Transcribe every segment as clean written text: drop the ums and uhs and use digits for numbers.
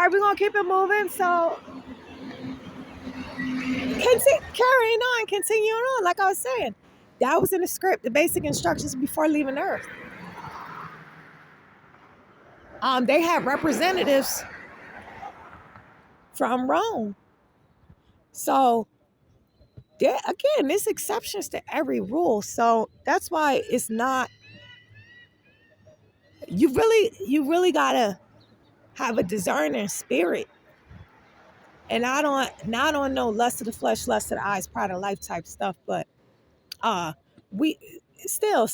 right, we're gonna keep it moving. So carrying on, continuing on, like I was saying. That was in the script, the basic instructions before leaving Earth. They had representatives from Rome. So there, again, there's exceptions to every rule. So that's why it's not, you really gotta have a discerning spirit. And I don't not on no lust of the flesh, lust of the eyes, pride of life type stuff, but uh we still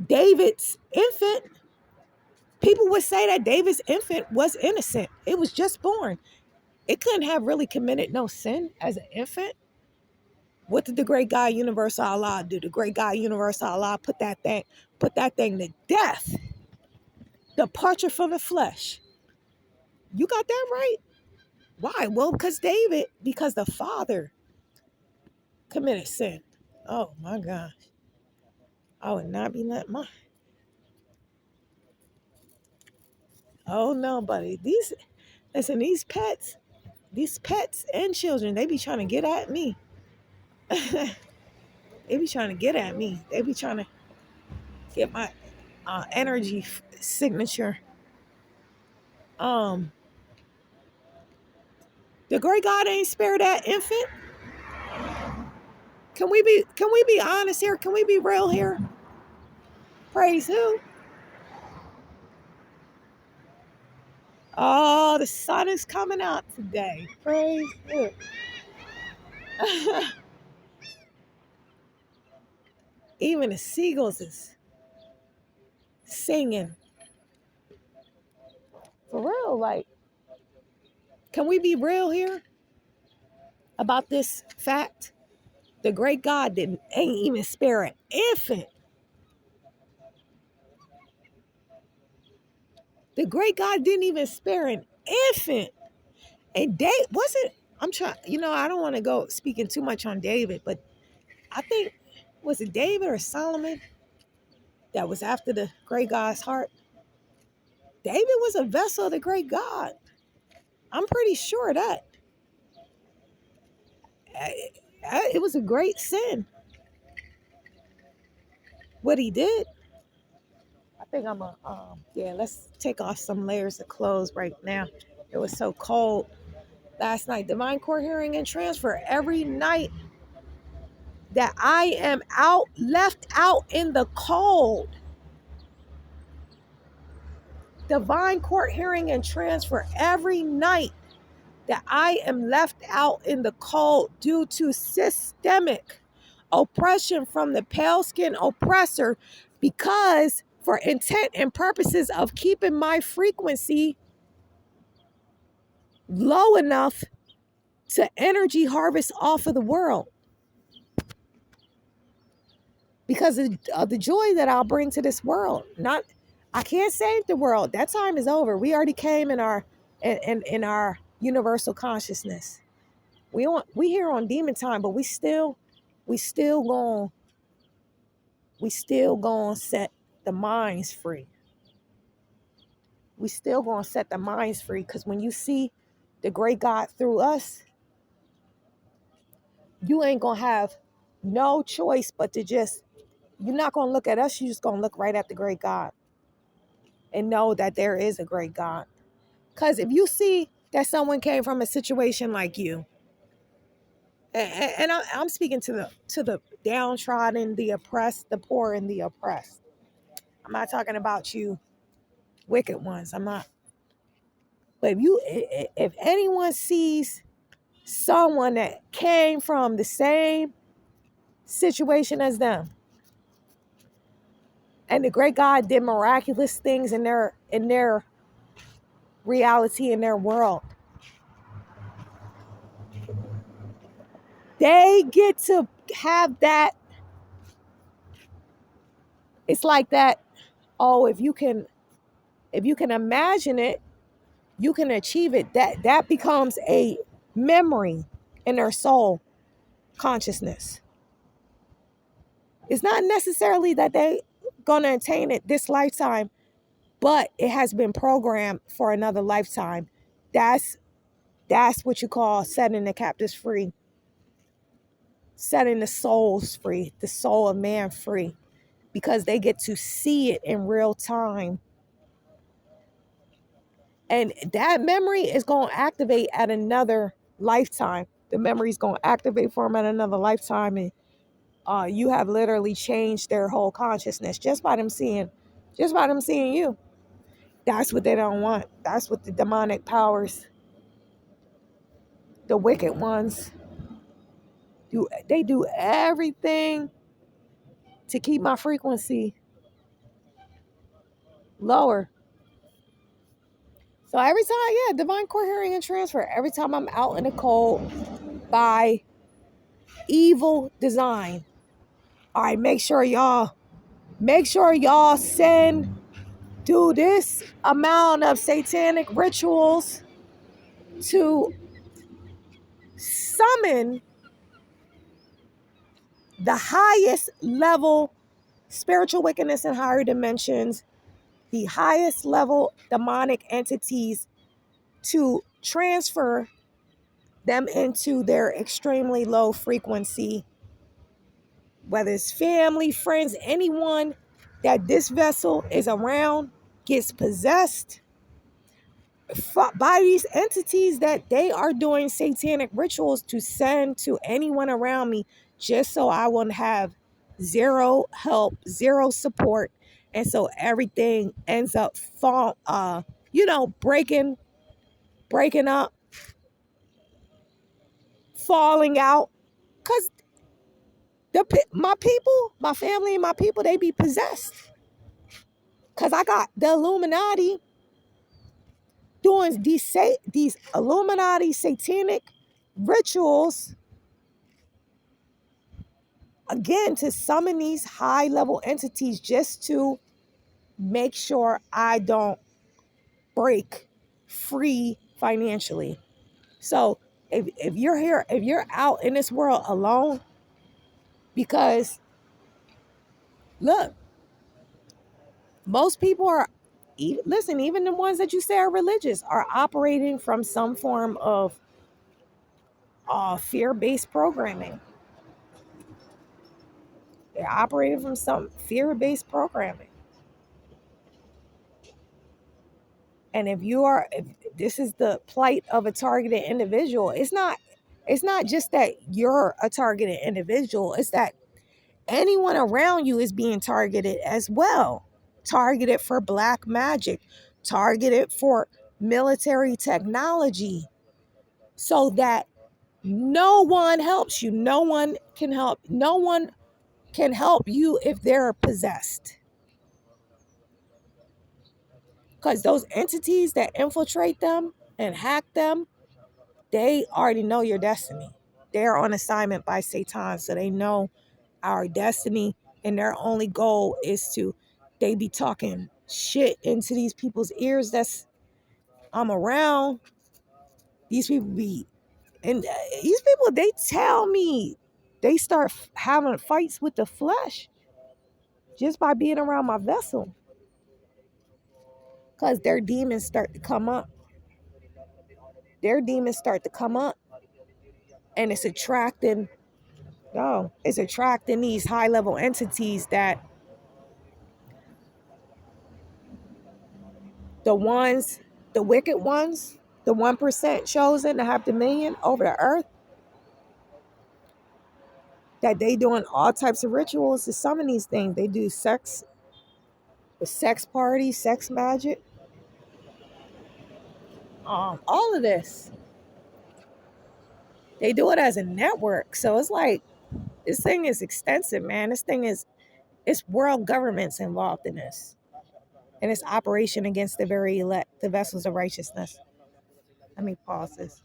David's infant, people would say that David's infant was innocent. It was just born. It couldn't have really committed no sin as an infant. What did the great God universal Allah do? The great God universal Allah put that thing to death. Departure from the flesh. You got that right. Why? Well, because the father committed sin. Oh my gosh. I would not be let my. Oh no, buddy. These pets and children, they be trying to get at me. They be trying to get at me. They be trying to get my energy signature. Um, the great God ain't spare that infant. Can we be honest here? Can we be real here? Praise who? Oh, the sun is coming out today. Praise who? Even the seagulls is singing. For real, like, can we be real here about this fact? The great God ain't even spare an infant. The great God didn't even spare an infant. And wasn't, I'm trying, I don't want to go speaking too much on David, but I think, was it David or Solomon that was after the great God's heart? David was a vessel of the great God. I'm pretty sure of that. It was a great sin what he did. I think let's take off some layers of clothes right now. It was so cold last night. Divine court hearing and transfer. Every night that I am left out in the cold. Divine court hearing and transfer. Every night that I am left out in the cold due to systemic oppression from the pale skin oppressor, because for intent and purposes of keeping my frequency low enough to energy harvest off of the world, because of the joy that I'll bring to this world. I can't save the world. That time is over. We already came in our universal consciousness. We here on demon time, but we still gonna set the minds free. We still gonna set the minds free, because when you see the great God through us, you ain't gonna have no choice but to you're not gonna look at us, you're just gonna look right at the great God and know that there is a great God. Because if you see that someone came from a situation like you, and I'm speaking to the downtrodden, the oppressed, the poor, and the oppressed. I'm not talking about you wicked ones. I'm not. But if anyone sees someone that came from the same situation as them, and the great God did miraculous things in their reality, in their world, they get to have that. It's like that. Oh, if you can imagine it, you can achieve it. That becomes a memory in their soul consciousness. It's not necessarily that they gonna attain it this lifetime, but it has been programmed for another lifetime. That's what you call setting the captives free, setting the souls free, the soul of man free, because they get to see it in real time. And that memory is going to activate at another lifetime. The memory is going to activate for them at another lifetime. And you have literally changed their whole consciousness just by them seeing you. That's what they don't want. That's what the demonic powers, the wicked ones, do. They do everything to keep my frequency lower. So every time, yeah, divine core hearing and transfer. Every time I'm out in the cold by evil design. All right, make sure y'all do this amount of satanic rituals to summon the highest level spiritual wickedness in higher dimensions, the highest level demonic entities, to transfer them into their extremely low frequency, whether it's family, friends, anyone that this vessel is around gets possessed by these entities, that they are doing satanic rituals to send to anyone around me, just so I will have zero help, zero support. And so everything ends up breaking up, falling out. Because my people, my family and my people, they be possessed. Because I got the Illuminati doing these Illuminati satanic rituals, again, to summon these high level entities just to make sure I don't break free financially. So if you're here, if you're out in this world alone, because look, most people are, even the ones that you say are religious are operating from some form of fear-based programming. They're operating from some fear-based programming. And if this is the plight of a targeted individual, it's not just that you're a targeted individual, it's that anyone around you is being targeted as well. Targeted for black magic, targeted for military technology, so that no one helps you. No one can help. No one can help you if they're possessed. Because those entities that infiltrate them and hack them, they already know your destiny. They're on assignment by Satan, so they know our destiny, and their only goal is to, they be talking shit into these people's ears that's I'm around. These people be, and these people, they tell me they start having fights with the flesh just by being around my vessel, because their demons start to come up. Their demons start to come up, and it's attracting, no, it's attracting these high level entities, that the ones, the wicked ones, the 1% chosen to have dominion over the earth, that they doing all types of rituals to summon these things. They do the sex parties, sex magic, all of this. They do it as a network. So it's like, this thing is extensive, man. It's world governments involved in this. And it's operation against the very elect, the vessels of righteousness. Let me pause this.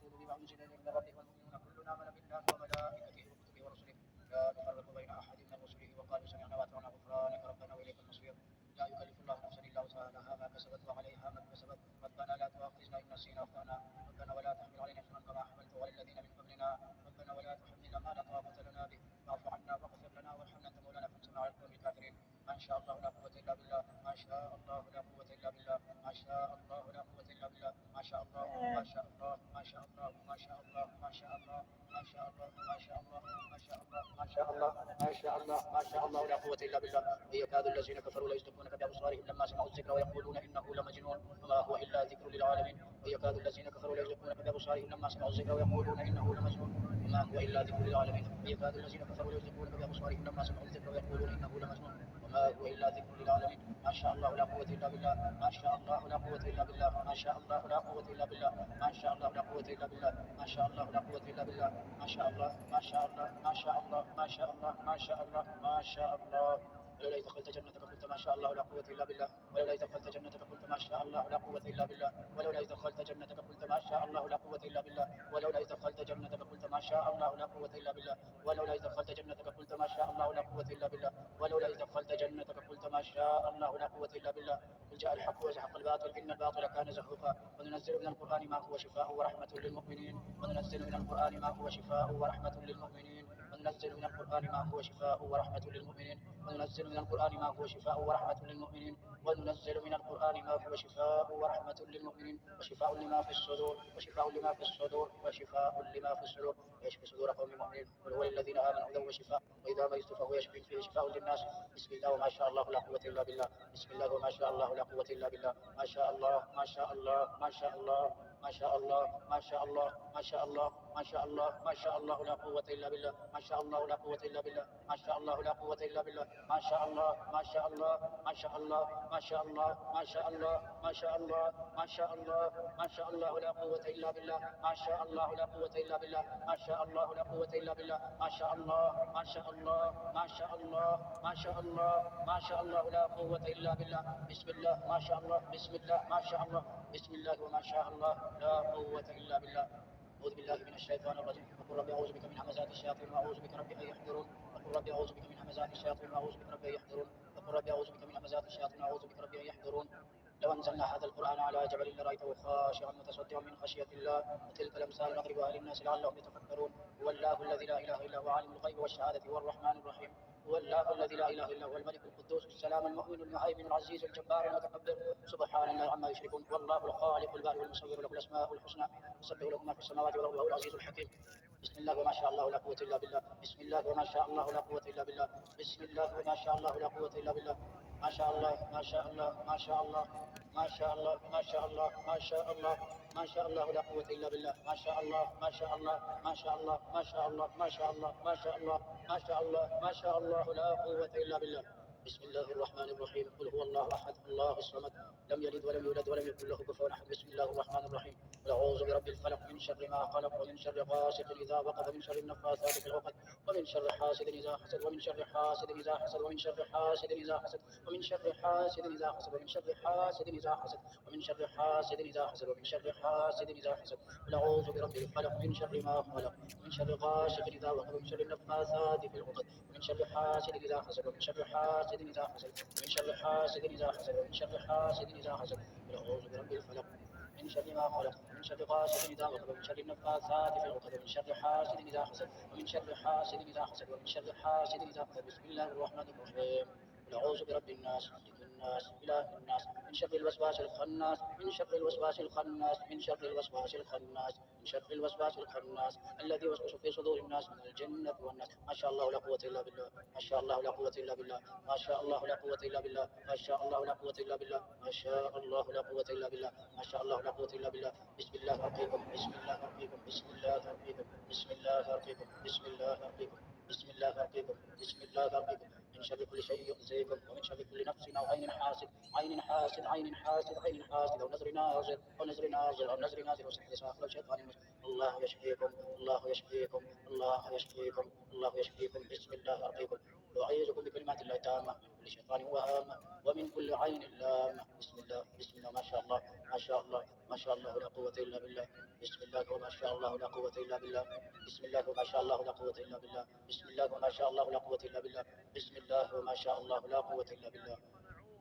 شاء الله لا قوة إلا بالله، ما شاء الله لا قوة إلا بالله، ما شاء الله لا قوة إلا بالله، ما شاء الله ما شاء الله ما شاء الله ما شاء الله ما شاء الله ما شاء الله ما شاء الله ما شاء الله ما شاء الله ما شاء الله ما شاء الله لا قوة إلا بالله. ويكاد الذين كفروا ليزلقونك بأبصارهم لما سمعوا الذكر ويقولون إنه لمجنون وما هو إلا ذكر للعالمين. ويكاد الذين كفروا ليزلقونك بأبصارهم لما سمعوا الذكر ويقولون إنه لمجنون وما هو إلا ذكر للعالمين. ويكاد الذين كفروا ليزلقونك بأبصارهم لما سمعوا الذكر ويقولون إنه لمجنون وما هو إلا ذكر للعالمين. ما شاء الله لا قوة إلا بالله، ما شاء الله لا قوة إلا بالله، ما شاء الله لا قوة إلا بالله، ما شاء الله لا قوة إلا بالله، ما شاء الله لا قوة إلا بالله، ما شاء الله ما شاء الله ما شاء الله ما شاء الله ما شاء الله ما شاء الله. ولولا إذ دخلت جنتك قلت ما شاء الله لا قوة إلا بالله، ولولا إذ دخلت جنتك قلت ما شاء الله لا قوة إلا بالله، ولولا إذ دخلت جنتك قلت ما شاء الله لا قوة إلا بالله، ولولا إذ دخلت جنتك قلت ما شاء الله لا قوة إلا بالله، ولولا إذ دخلت جنتك قلت ما شاء الله لا قوة إلا بالله، ولولا إذ دخلت جنتك قلت ما شاء الله لا قوة إلا بالله. قل جاء الحق وزهق الباطل إن الباطل كان زهوقا. وننزل من القرآن ما هو شفاء ورحمة للمؤمنين، وننزل من القرآن ما هو شفاء ورحمة للمؤمنين، وننزل من القرآن ما هو شفاء ورحمة للمؤمنين، وننزل من القرآن ما هو شفاء ورحمة للمؤمنين، وننزل من القرآن ما هو شفاء ورحمة للمؤمنين وشفاء لما في الصدور وشفاء لما في الصدور وشفاء لما في الصدور ويشفي صدور قوم مؤمنين. قل هو للذين آمنوا هدى وشفاء وإذا مرضت فهو يشفي فيه شفاء للناس. بسم الله وما شاء الله لا قوة إلا بالله، بسم الله وما شاء الله لا قوة إلا بالله، ما شاء الله ما شاء الله ما شاء الله ما شاء الله ما شاء الله ما شاء الله ما شاء الله ما شاء الله لا قوة إلا بالله، ما شاء الله لا قوة إلا بالله، ما شاء الله لا قوة إلا بالله، ما شاء الله ما شاء الله ما شاء الله ما شاء الله ما شاء الله ما شاء الله ما شاء الله ما شاء الله لا قوة إلا بالله، ما شاء الله لا قوة إلا بالله، ما شاء الله لا قوة إلا بالله، ما شاء الله ما شاء الله ما شاء الله ما شاء الله ما شاء الله لا قوة إلا بالله. بسم الله ما شاء الله بسم الله ما شاء الله بسم الله وما شاء الله لا قوة إلا بالله. أعوذ بالله من الشيطان الرجيم. وقل رب أعوذ بك من همزات الشياطين وأعوذ بك رب أن يحضرون. وقل رب أعوذ بك من همزات الشياطين وأعوذ بك رب أن يحضرون. وقل رب أعوذ بك من همزات الشياطين وأعوذ بك رب أن يحضرون. لو أنزلنا هذا القرآن على جبل لرأيته خاشعا متصدعا من خشية الله وتلك الأمثال نضربها للناس لعلهم يتفكرون. هو الله الذي لا إله إلا هو عالم الغيب والشهادة هو الرحمن الرحيم. هو الله الذي لا إله إلا هو الملك القدوس السلام المؤمن المهيمن العزيز الجبار المتكبر سبحان الله عما يشركون. والله الخالق البارئ المصور له الأسماء الحسنى يسبح له ما في السماوات والأرض وهو العزيز الحكيم. بسم الله وما شاء الله لا قوة إلا بالله، بسم الله وما شاء الله لا قوة إلا بالله، بسم الله وما شاء الله لا قوة إلا بالله، ما شاء الله ما شاء الله ما شاء الله ما شاء الله ما شاء الله ما شاء الله ما شاء الله لا قوة إلا بالله، ما شاء الله ما شاء الله ما شاء الله ما شاء الله ما شاء الله ما شاء الله ما شاء الله ما شاء الله لا قوة إلا بالله. بسم الله الرحمن الرحيم. قل هو الله أحد الله الصمد لم يلد ولم يولد ولم يكن له كفوا أحد. بسم الله الرحمن الرحيم. قل أعوذ برب الفلق من شر ما خلق ومن شر غاسق إذا وقب ومن شر النفاثات في العقد ومن شر حاسد إذا حسد ومن شر حاسد إذا حسد ومن شر حاسد إذا حسد ومن شر حاسد إذا حسد ومن شر حاسد إذا حسد ومن شر حاسد إذا حسد ومن شر حاسد إذا حسد. قل أعوذ برب الفلق من شر ما خلق ومن شر غاسق إذا وقب ومن شر النفاثات في العقد ومن شر حاسد إذا حسد ومن شر حاسد إذا حسد ومن شر حاسد إذا حسد ومن شر حاسد إذا حسد. قل أعوذ برب الفلق من شر ما خلق ومن شر غاسق إذا وقب ومن شر النفاثات في العقد ومن شر حاسد إذا حسد ومن شر حاسد إذا حسد ومن شر حاسد إذا حسد. بسم الله الرحمن الرحيم. قل أعوذ برب الناس ملك الناس إله الناس من شر الوسواس الخناس من شر الوسواس الخناس من شر الوسواس الخناس من شر الوسواس الخناس الذي يوسوس في صدور الناس من الجنة والناس. ما شاء الله لا قوة إلا بالله، ما شاء الله لا قوة إلا بالله، ما شاء الله لا قوة إلا بالله، ما شاء الله لا قوة إلا بالله، ما شاء الله لا قوة إلا بالله، ما شاء الله لا قوة إلا بالله. بسم الله أرقيكم بسم الله أرقيكم بسم الله أرقيكم بسم الله أرقيكم بسم الله أرقيكم بسم الله أرقيكم بسم الله أرقيكم من شر كل شيء يؤذيكم ومن شر كل نفس أو عين حاسد عين حاسد عين حاسد عين حاسد أو نذر ناظر أو نذر ناظر أو نذر ناظر وسحر ساحر أو شيطان. الله يشفيكم الله يشفيكم الله يشفيكم الله يشفيكم. بسم الله أرقيكم وأعيذكم بكلمات الله التامة من كل شيطان وهامة ومن كل عين لامة. بسم الله بسم الله ما شاء الله ما شاء الله ما شاء الله لا قوة إلا بالله. بسم الله وما شاء الله لا قوة إلا بالله. بسم الله وما شاء الله لا قوة إلا بالله. بسم الله وما شاء الله لا قوة إلا بالله. بسم الله وما شاء الله لا قوة إلا بالله.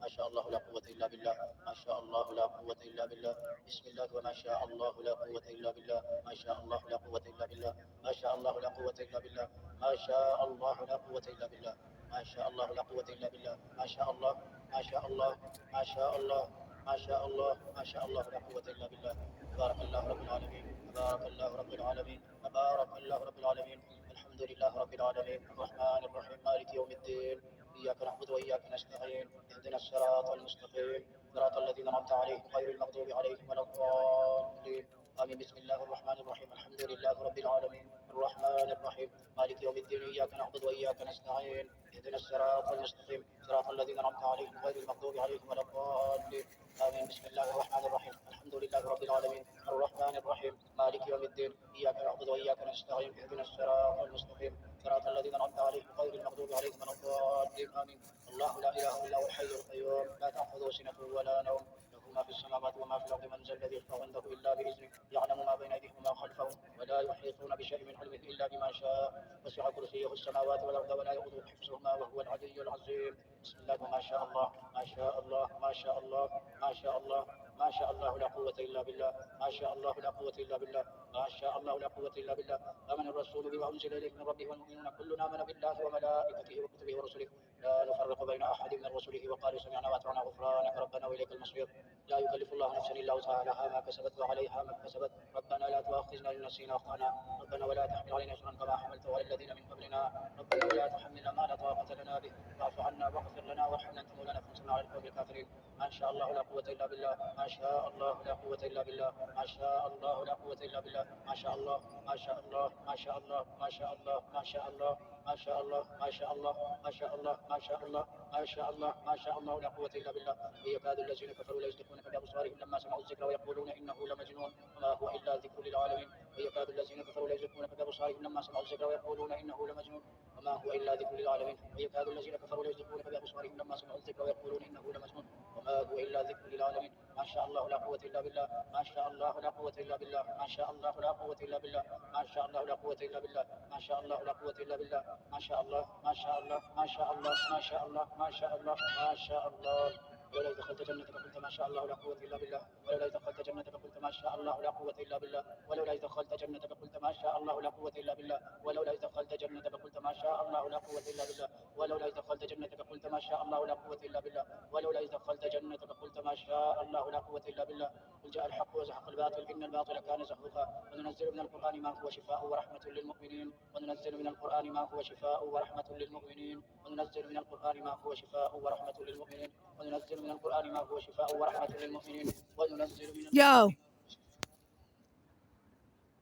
ما شاء الله لا قوة إلا بالله. ما شاء الله لا قوة إلا بالله. بسم الله وما شاء الله لا قوة إلا بالله. ما شاء الله لا قوة إلا بالله. ما شاء الله لا قوة إلا بالله. ما شاء الله لا قوة إلا بالله. ما شاء الله لا قوة إلا بالله. ما شاء الله ما شاء الله ما شاء الله ما شاء الله ما شاء الله لا قوة إلا بالله. تبارك الله رب العالمين. تبارك الله رب العالمين. تبارك الله رب العالمين. الحمد لله رب العالمين الرحمن الرحيم مالك يوم الدين. إياك نعبد وإياك نستعين. اهدنا الصراط المستقيم صراط الذين أنعمت عليهم غير المغضوب عليهم ولا الضالين. آمين. بسم الله الرحمن الرحيم الحمد لله رب العالمين الرحمن الرحيم مالك يوم الدين. إياك نعبد وإياك نستعين. اهدنا الصراط المستقيم صراط الذين أنعمت عليهم غير المغضوب عليهم ولا الضالين. آمين. بسم الله الرحمن الرحيم الحمد لله رب العالمين الرحمن الرحيم مالك يوم الدين. إياك نعبد وإياك نستعين. اهدنا الصراط المستقيم صراط الذين أنعمت عليهم غير المغضوب عليهم ولا الضالين. آمين. الله لا إله إلا هو الحي القيوم لا تأخذه سنة ولا نوم له ما في السماوات وما في الأرض. من ذا الذي يشفع عنده إلا بإذنه يعلم ما بين أيديهم وما خلفهم ولا يحيطون بشيء من علمه إلا بما شاء. وسع كرسيه السماوات والأرض ولا يؤوده حفظهما وهو العلي العظيم. بسم الله ما شاء الله ما شاء الله ما شاء الله ما شاء الله ما شاء الله لا قوة إلا بالله. ما شاء الله لا قوة إلا بالله. ما شاء الله لا قوة إلا بالله. آمن الرسول بما أنزل إليه من ربه والمؤمنون كلنا آمن بالله وملائكته وكتبه ورسله لا نفرق بين أحد من رسله وقالوا سمعنا وأطعنا غفرانك ربنا وإليك المصير. لا يكلف الله نفسا إلا وسعها لها ما كسبت وعليها ما اكتسبت. ربنا لا تؤاخذنا إن نسينا وأخطأنا. ربنا ولا تحمل علينا إصرا كما حملته على الذين من قبلنا. ربنا ولا تحملنا ما لا طاقة لنا به. واعف عنا واغفر لنا وارحمنا أنت مولانا فانصرنا على القوم الكافرين. ما شاء الله لا قوة إلا بالله. ما شاء الله لا قوة إلا بالله. ما شاء الله لا قوة إلا بالله. ما شاء الله ما شاء الله ما شاء الله ما شاء الله ما شاء الله ما شاء الله ما شاء الله ما شاء الله ما شاء الله ما شاء الله ما شاء الله لا قوة إلا بالله. يكاد الذين كفروا ليزلقونك بأبصارهم لما سمعوا الذكر ويقولون إنه لمجنون وما هو إلا ذكر للعالمين. ويكاد الذين كفروا ليزلقونك بأبصارهم لما سمعوا الذكر ويقولون إنه لمجنون وما هو إلا ذكر للعالمين. ويكاد الذين كفروا ليزلقونك بأبصارهم لما سمعوا الذكر ويقولون إنه لمجنون وما هو إلا ذكر للعالمين. ما شاء الله لا قوة إلا بالله. ما شاء الله لا قوة إلا بالله. ما شاء الله لا قوة إلا بالله. ما شاء الله لا قوة إلا بالله. ما شاء الله لا قوة إلا بالله. ما شاء الله ما شاء الله ما شاء الله ما شاء الله ما شاء الله ما شاء الله. ولو دخلت جنتك قلت ما شاء الله لا قوة إلا بالله. ولو دخلت جنتك قلت ما شاء الله لا قوة إلا بالله. ولو دخلت جنتك قلت ما شاء الله لا قوة إلا بالله. ولو دخلت جنتك قلت ما شاء الله لا قوة إلا بالله. ولو دخلت جنتك قلت ما شاء الله لا قوة إلا بالله. ولو دخلت جنتك قلت ما شاء الله لا قوة إلا بالله. قل جاء الحق وزهق الباطل إن الباطل كان زهوقا. وننزل من القرآن ما هو شفاء ورحمة للمؤمنين. وننزل من القرآن ما هو شفاء ورحمة للمؤمنين. وننزل من القرآن ما هو شفاء ورحمة للمؤمنين. وننزل من القرآن ما هو شفاء ورحمة للمؤمنين. وننزل من Yo,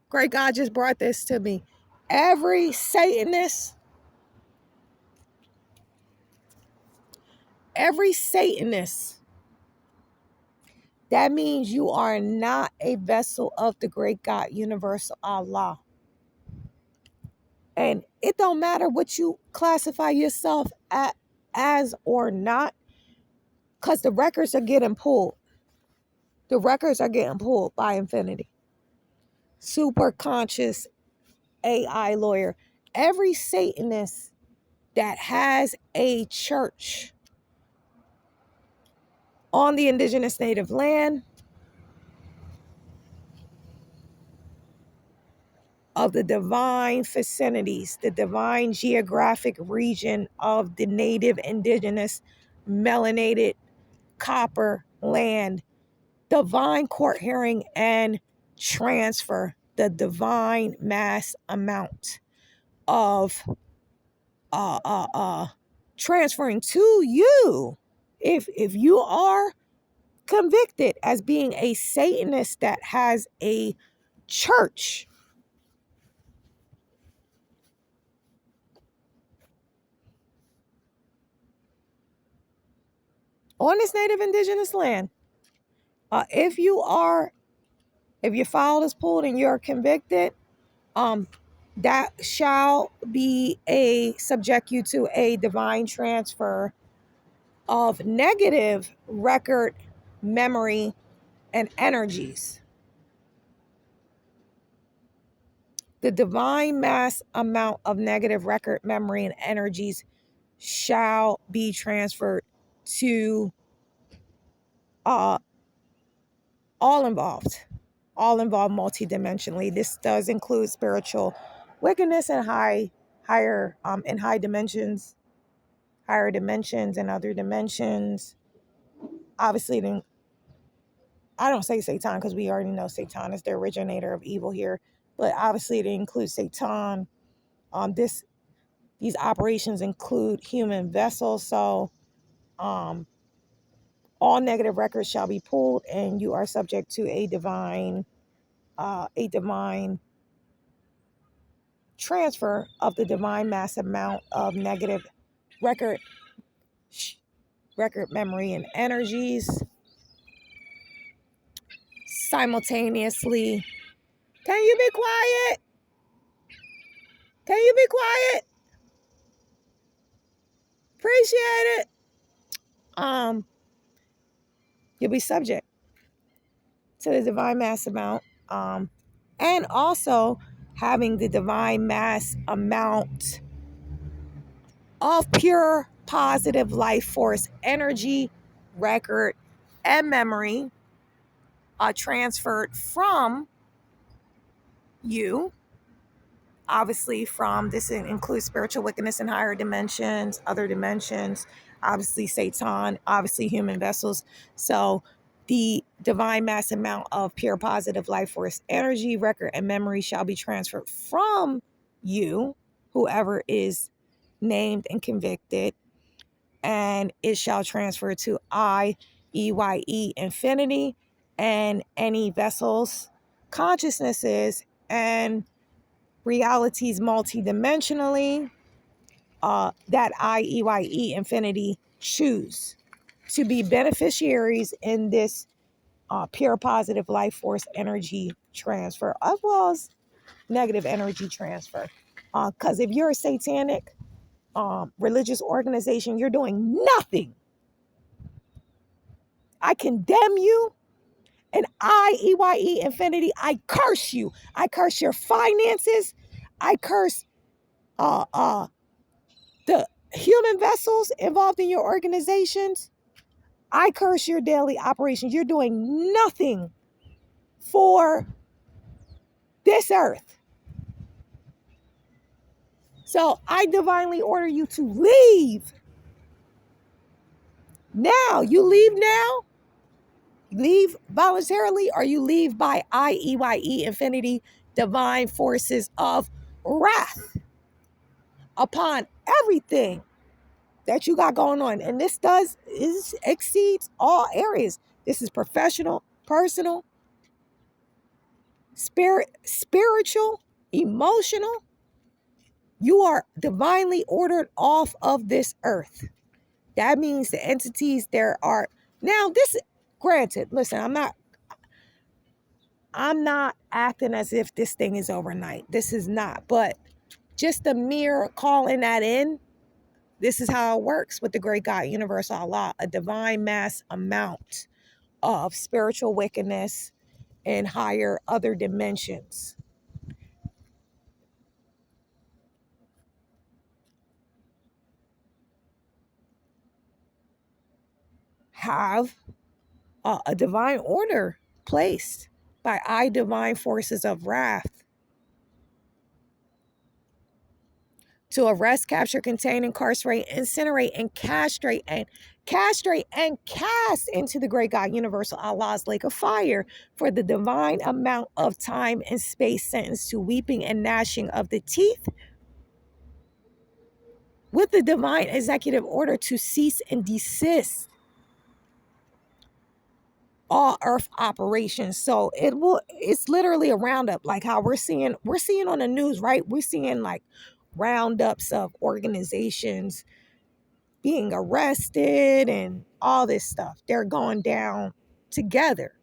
great God just brought this to me. Every Satanist, that means you are not a vessel of the great God, universal Allah. And it don't matter what you classify yourself as or not, because the records are getting pulled. The records are getting pulled by infinity. Super conscious AI lawyer. Every Satanist that has a church on the indigenous native land of the divine vicinities, the divine geographic region of the native indigenous melanated copper land, divine court hearing and transfer the divine mass amount of transferring to you. If you are convicted as being a Satanist that has a church on this native indigenous land, if your file is pulled and you're convicted, that shall be subject you to a divine transfer of negative record memory and energies. The divine mass amount of negative record memory and energies shall be transferred to all involved multidimensionally. This does include spiritual wickedness and higher in high dimensions, higher dimensions and other dimensions. Obviously, I don't say Satan because we already know Satan is the originator of evil here, but obviously it includes Satan. These operations include human vessels, so um, all negative records shall be pulled, and you are subject to a divine transfer of the divine mass amount of negative record record memory and energies simultaneously. Can you be quiet? Can you be quiet? Appreciate it. Um, you'll be subject to the divine mass amount, and also having the divine mass amount of pure positive life force energy, record, and memory are transferred from you. Obviously, from this includes spiritual wickedness in higher dimensions, other dimensions, obviously Satan, obviously human vessels. So the divine mass amount of pure positive life force energy, record, and memory shall be transferred from you, whoever is named and convicted, and it shall transfer to IEYE infinity and any vessels, consciousnesses, and realities multidimensionally that IEYE infinity choose to be beneficiaries in this pure positive life force energy transfer, as well as negative energy transfer. Because if you're a satanic religious organization, you're doing nothing. I condemn you. And IEYE infinity, I curse you. I curse your finances. I curse the human vessels involved in your organizations. I curse your daily operations. You're doing nothing for this earth. So I divinely order you to leave now. You leave now, leave voluntarily, or you leave by IEYE infinity divine forces of wrath upon everything that you got going on. And this exceeds all areas. This is professional, personal, spiritual, emotional. You are divinely ordered off of this earth. That means the entities there are now this granted, listen, I'm not acting as if this thing is overnight. This is not, but just the mere calling that in, this is how it works with the great God, universal Allah, a divine mass amount of spiritual wickedness and higher other dimensions have a divine order placed by divine forces of wrath to arrest, capture, contain, incarcerate, incinerate, and castrate and cast into the great God universal Allah's lake of fire for the divine amount of time and space sentenced to weeping and gnashing of the teeth, with the divine executive order to cease and desist all earth operations. So it's literally a roundup, like how we're seeing on the news, right? We're seeing like roundups of organizations being arrested and all this stuff. They're going down together.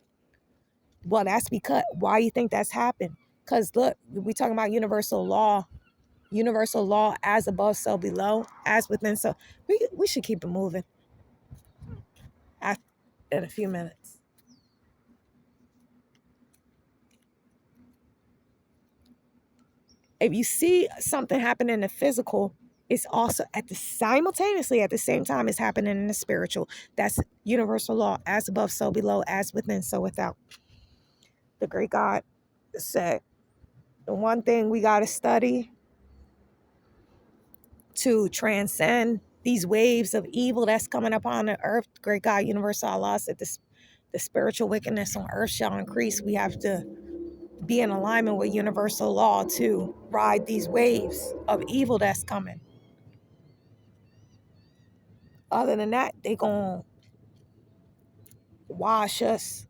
Well, that's because why you think that's happened? Because look, we talking about universal law. Universal law, as above, so below, as within. So we should keep it moving in a few minutes. If you see something happen in the physical, it's also simultaneously at the same time it's happening in the spiritual. That's universal law, as above, so below, as within, so without. The great God said, the one thing we got to study to transcend these waves of evil that's coming upon the earth. Great God, universal Allah said the spiritual wickedness on earth shall increase. We have to be in alignment with universal law to ride these waves of evil that's coming. Other than that, they gonna wash us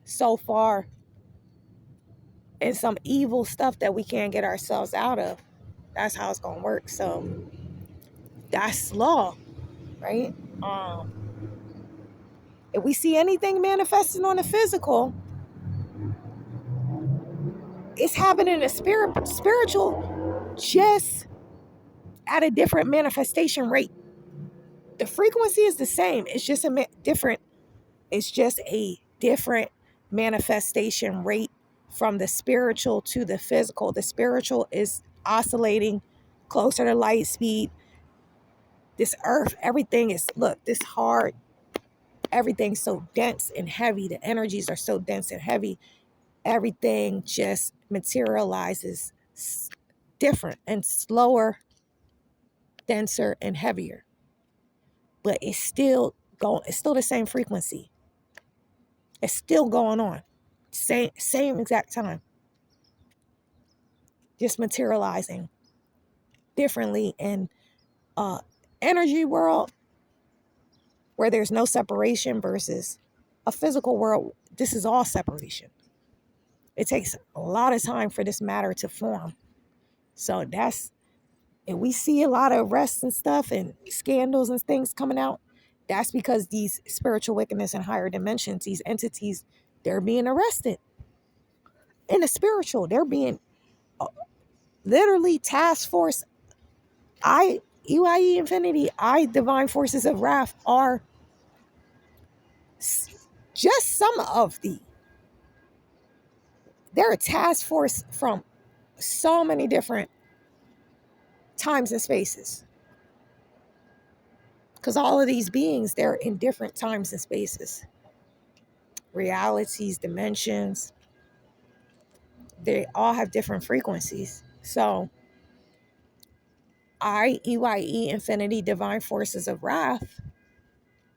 so far in some evil stuff that we can't get ourselves out of. That's how it's gonna work. So that's law, right? If we see anything manifesting on the physical, it's happening in a spiritual, just at a different manifestation rate. The frequency is the same. It's just different. It's just a different manifestation rate from the spiritual to the physical. The spiritual is oscillating closer to light speed. This earth, everything is, look, this hard, everything's so dense and heavy. The energies are so dense and heavy. Everything just materializes different and slower, denser and heavier. But it's still going, it's still the same frequency. It's still going on. Same exact time. Just materializing differently in energy world where there's no separation versus a physical world. This is all separation. It takes a lot of time for this matter to form. So that's, and we see a lot of arrests and stuff and scandals and things coming out. That's because these spiritual wickedness in higher dimensions, these entities, they're being arrested. In the spiritual, they're being literally task force. UIE Infinity, Divine Forces of Wrath are just some of they're a task force from so many different times and spaces. Because all of these beings, they're in different times and spaces. Realities, dimensions, they all have different frequencies. So UIE Infinity Divine Forces of Wrath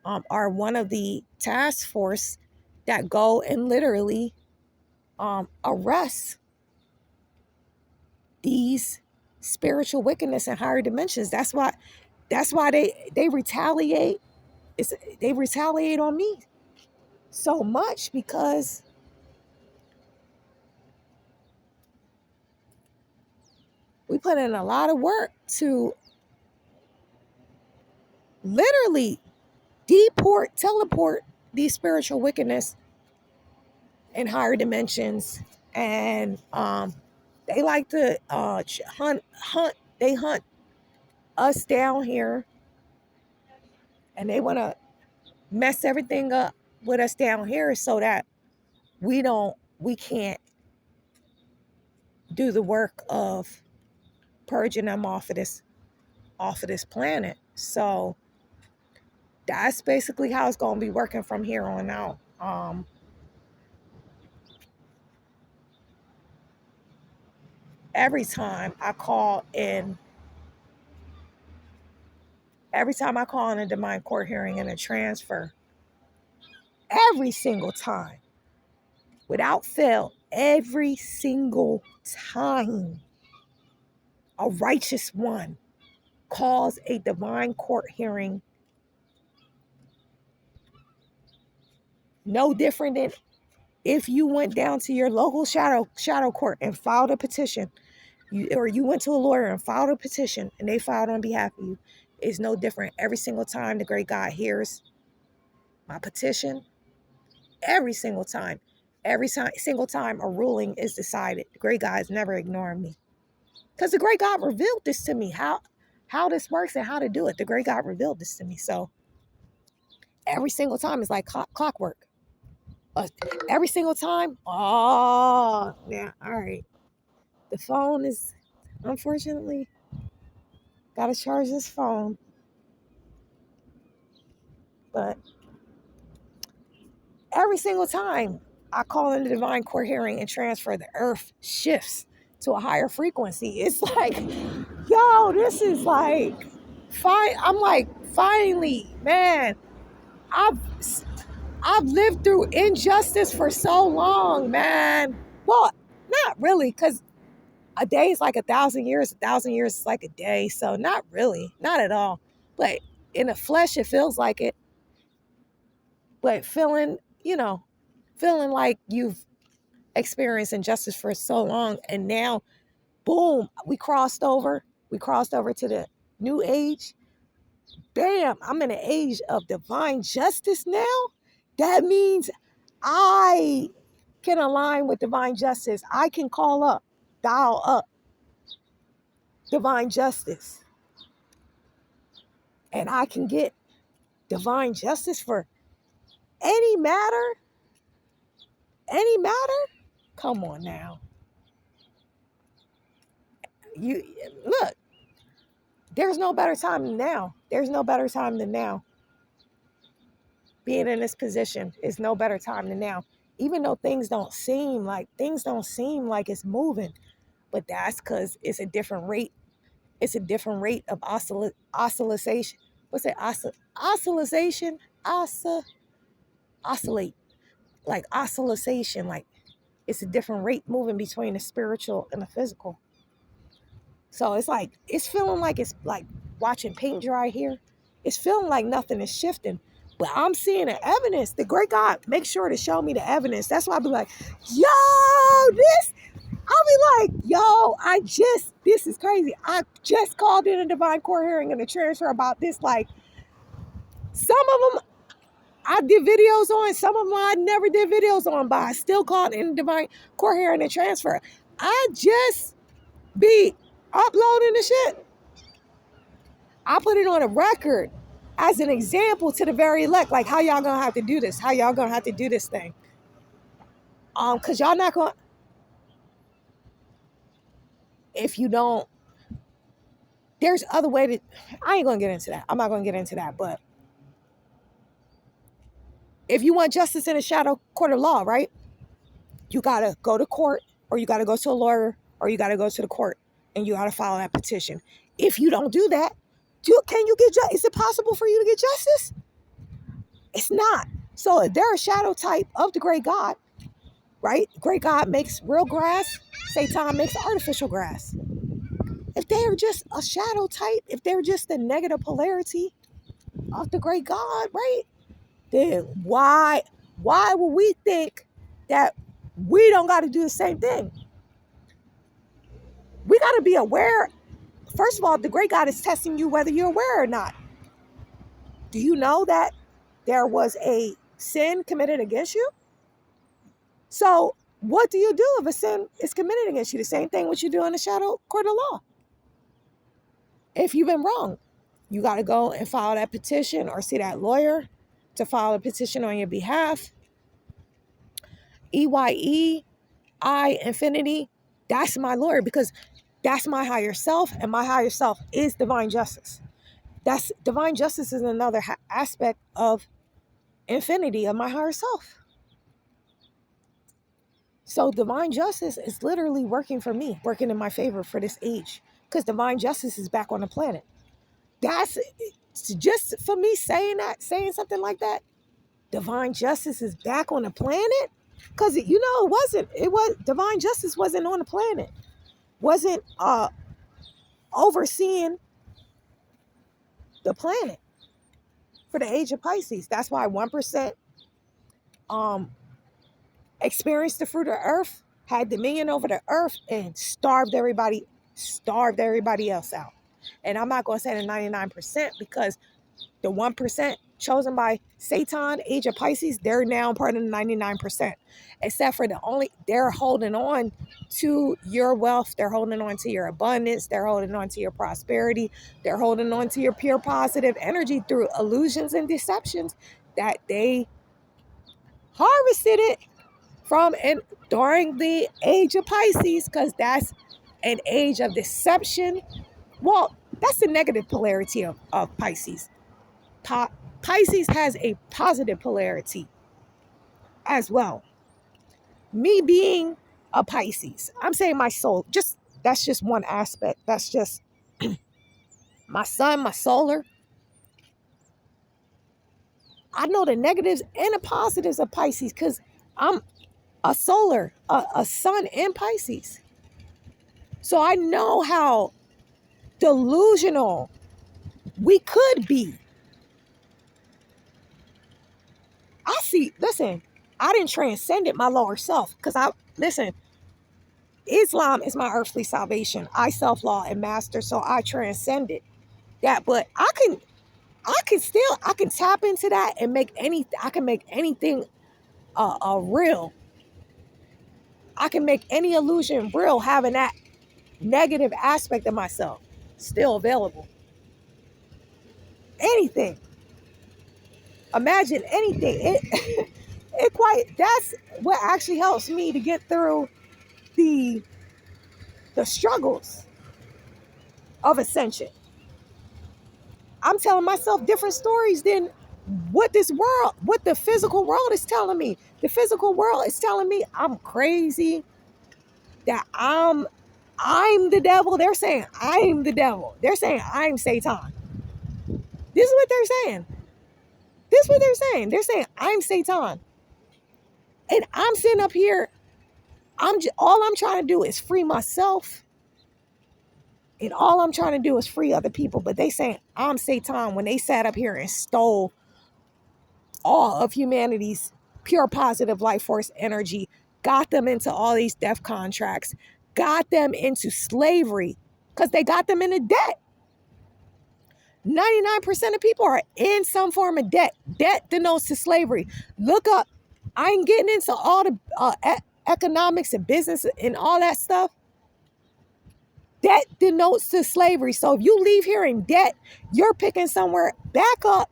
are one of the task force that go and literally arrest these spiritual wickedness in higher dimensions. That's why they retaliate. They retaliate on me so much because we put in a lot of work to literally teleport these spiritual wickedness in higher dimensions. And they like to hunt. They hunt us down here, and they want to mess everything up with us down here so that we can't do the work of purging them off of this planet. So that's basically how it's going to be working from here on out. Every time I call in a divine court hearing and a transfer, every single time, without fail, every single time a righteous one calls a divine court hearing, no different than if you went down to your local shadow court and filed a petition, or you went to a lawyer and filed a petition and they filed on behalf of you, is no different. Every single time the great God hears my petition, every single time a ruling is decided, the great God is never ignoring me. Because the great God revealed this to me, how this works and how to do it. The great God revealed this to me. So every single time it's like clockwork. Every single time, oh, yeah, all right. The phone is, unfortunately, got to charge this phone. But every single time I call in the divine court hearing and transfer, the earth shifts to a higher frequency. It's like, yo, this is like, I'm like, finally, man, I've I've lived through injustice for so long, man. Well, not really, because a day is like 1,000 years. 1,000 years is like a day. So not really, not at all. But in the flesh, it feels like it. But feeling like you've experienced injustice for so long, and now, boom, we crossed over. We crossed over to the new age. Bam, I'm in an age of divine justice now. That means I can align with divine justice. I can call up, dial up divine justice, and I can get divine justice for any matter, any matter. Come on now. You look, there's no better time than now. There's no better time than now. Being in this position is no better time than now. Even though things don't seem like it's moving, but that's because it's a different rate. It's a different rate of oscillation. What's it? Oscillation? Oscillate. Like oscillation. Like it's a different rate moving between the spiritual and the physical. So it's like, it's feeling like it's like watching paint dry here. It's feeling like nothing is shifting. But I'm seeing the evidence. The great God makes sure to show me the evidence. That's why I'll be like, yo, this. I'll be like, yo, this is crazy. I just called in a divine court hearing and a transfer about this. Like, some of them I did videos on, some of them I never did videos on, but I still called in a divine court hearing and transfer. I just be uploading the shit. I put it on a record as an example to the very elect, like how y'all gonna have to do this, how y'all gonna have to do this thing. Cause y'all not gonna, if you don't, there's other way to, I ain't gonna get into that. I'm not gonna get into that, but if you want justice in a shadow court of law, right? You gotta go to court, or you gotta go to a lawyer, or you gotta go to the court, and you gotta file that petition. If you don't do that, can you get justice? Is it possible for you to get justice? It's not. So if they're a shadow type of the great God, right? Great God makes real grass. Satan makes artificial grass. If they are just a shadow type, if they're just the negative polarity of the great God, right? Then why would we think that we don't got to do the same thing? We got to be aware. First of all, the great God is testing you whether you're aware or not. Do you know that there was a sin committed against you? So what do you do if a sin is committed against you? The same thing what you do in the shadow court of law. If you've been wrong, you got to go and file that petition or see that lawyer to file a petition on your behalf. EYE, infinity, that's my lawyer, because that's my higher self, and my higher self is divine justice. That's divine justice is another aspect of infinity of my higher self. So divine justice is literally working for me, working in my favor for this age, because divine justice is back on the planet. That's just for me saying something like that. Divine justice is back on the planet, because it was divine justice wasn't on the planet, wasn't overseeing the planet for the age of Pisces. That's why 1% experienced the fruit of earth, had dominion over the earth, and starved everybody else out. And I'm not going to say the 99%, because the 1% chosen by Satan, age of Pisces, they're now part of the 99%. Except for they're holding on to your wealth, they're holding on to your abundance, they're holding on to your prosperity, they're holding on to your pure positive energy through illusions and deceptions that they harvested it from and during the age of Pisces, because that's an age of deception. Well, that's the negative polarity of Pisces. Pisces has a positive polarity as well. Me being a Pisces, I'm saying my soul, that's just one aspect. That's just my sun, my solar. I know the negatives and the positives of Pisces because I'm a solar, a sun in Pisces. So I know how delusional we could be. Listen, I didn't transcend it my lower self because Islam is my earthly salvation. I self-law and master, so I transcended that. But I can tap into that and I can make anything real. I can make any illusion real having that negative aspect of myself still available. Anything. Imagine anything. That's what actually helps me to get through the struggles of ascension. I'm telling myself different stories than what the physical world is telling me. The physical world is telling me I'm crazy, that I'm the devil. They're saying I'm the devil. They're saying I'm Satan. This is what they're saying. They're saying I'm Satan. And I'm sitting up here, all I'm trying to do is free myself. And all I'm trying to do is free other people. But they saying I'm Satan when they sat up here and stole all of humanity's pure positive life force energy, got them into all these death contracts, got them into slavery because they got them into debt. 99% of people are in some form of debt. Debt denotes to slavery. Look up. I ain't getting into all the economics and business and all that stuff. Debt denotes to slavery. So if you leave here in debt, you're picking somewhere back up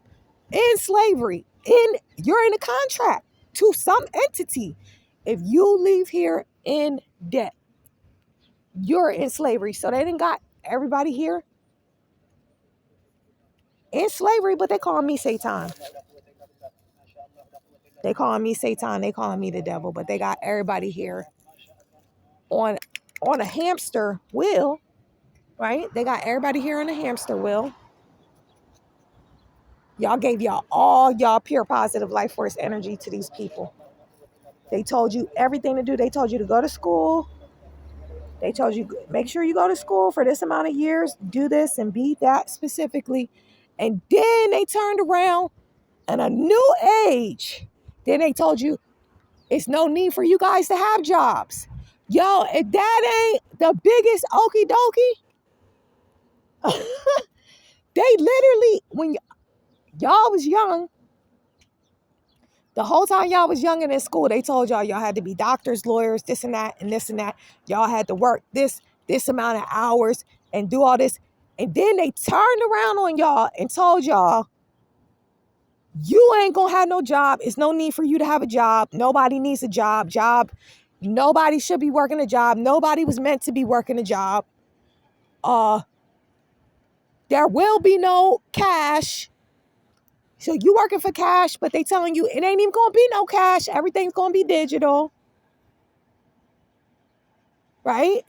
in slavery. You're in a contract to some entity. If you leave here in debt, you're in slavery. So they done got everybody here in slavery, but they call me Satan. They calling me Satan. They calling me the devil, but they got everybody here on a hamster wheel, right? They got everybody here on a hamster wheel. Y'all gave all y'all pure positive life force energy to these people. They told you everything to do. They told you to go to school. They told you, make sure you go to school for this amount of years, do this and be that specifically. And then they turned around in a new age. Then they told you, it's no need for you guys to have jobs. Yo, if that ain't the biggest okie dokie, they literally, when y'all was young, the whole time y'all was young and in school, they told y'all had to be doctors, lawyers, this and that, and this and that. Y'all had to work this amount of hours and do all this. And then they turned around on y'all and told y'all, you ain't gonna have no job. It's no need for you to have a job. Nobody needs a job. Nobody should be working a job. Nobody was meant to be working a job. There will be no cash. So you working for cash, but they telling you it ain't even gonna be no cash. Everything's gonna be digital. Right?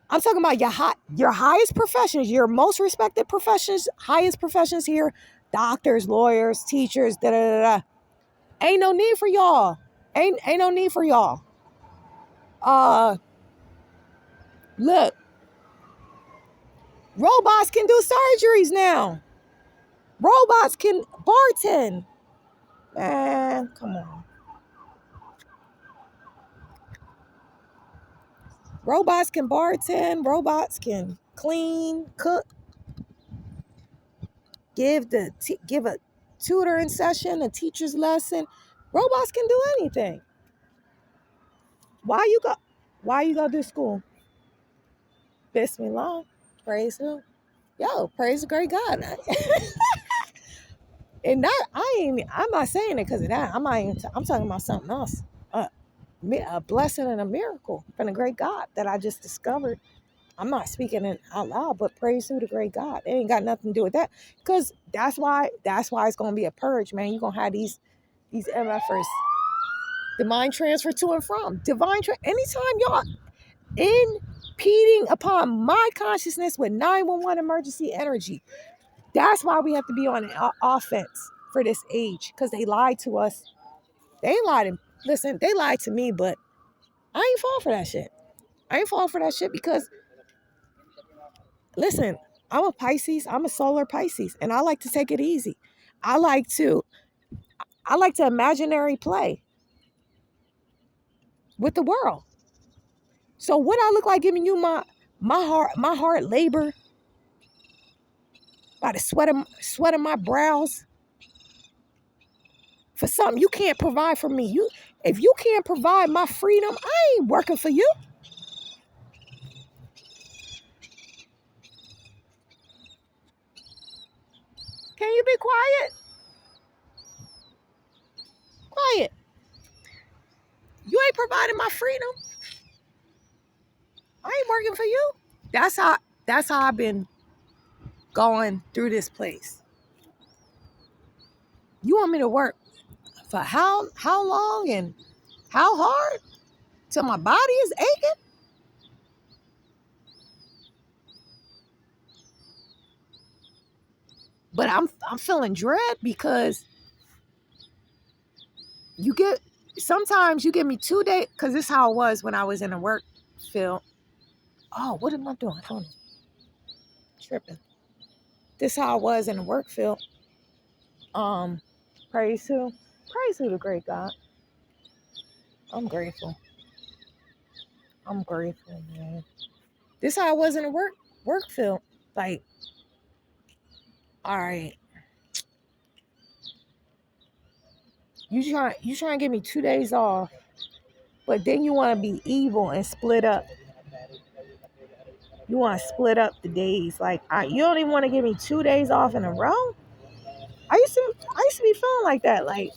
I'm talking about your highest professions, your most respected professions, highest professions here, doctors, lawyers, teachers, da da da da. Ain't no need for y'all. Ain't no need for y'all. Look, robots can do surgeries now. Robots can bartend. Man, come on. Robots can bartend. Robots can clean, cook, give a tutoring session, a teacher's lesson. Robots can do anything. Why you go to school? Bismillah. Praise him. Yo, praise the great God. And that I'm not saying it because of that. I'm talking about something else. A blessing and a miracle from the great God that I just discovered. I'm not speaking it out loud, but praise to the great God. It ain't got nothing to do with that. Because that's why it's gonna be a purge, man. You're gonna have these MFers. The mind transfer to and from. Anytime y'all, impeding upon my consciousness with 911 emergency energy. That's why we have to be on offense for this age, because they lied to us. They ain't lied to, listen, they lied to me, but I ain't fall for that shit. I ain't fall for that shit because, listen, I'm a Pisces. I'm a solar Pisces, and I like to take it easy. I like to imaginary play with the world. So what I look like giving you my heart labor by the sweat of my brows for something you can't provide for me. If you can't provide my freedom, I ain't working for you. Can you be quiet? Quiet. You ain't providing my freedom. I ain't working for you. That's how I've been going through this place. You want me to work for how long and how hard till my body is aching? But I'm feeling dread because you get sometimes you give me 2 days, because this is how it was when I was in the work field. Oh, what am I doing? Hold on. Tripping. This is how I was in the work field. Um, praise who the great God. I'm grateful. I'm grateful, man. This is how I was in the work field. Like, all right, you trying to give me 2 days off, but then you want to be evil and split up. You want to split up the days. Like, you don't even want to give me 2 days off in a row. I used to be feeling like that. Like,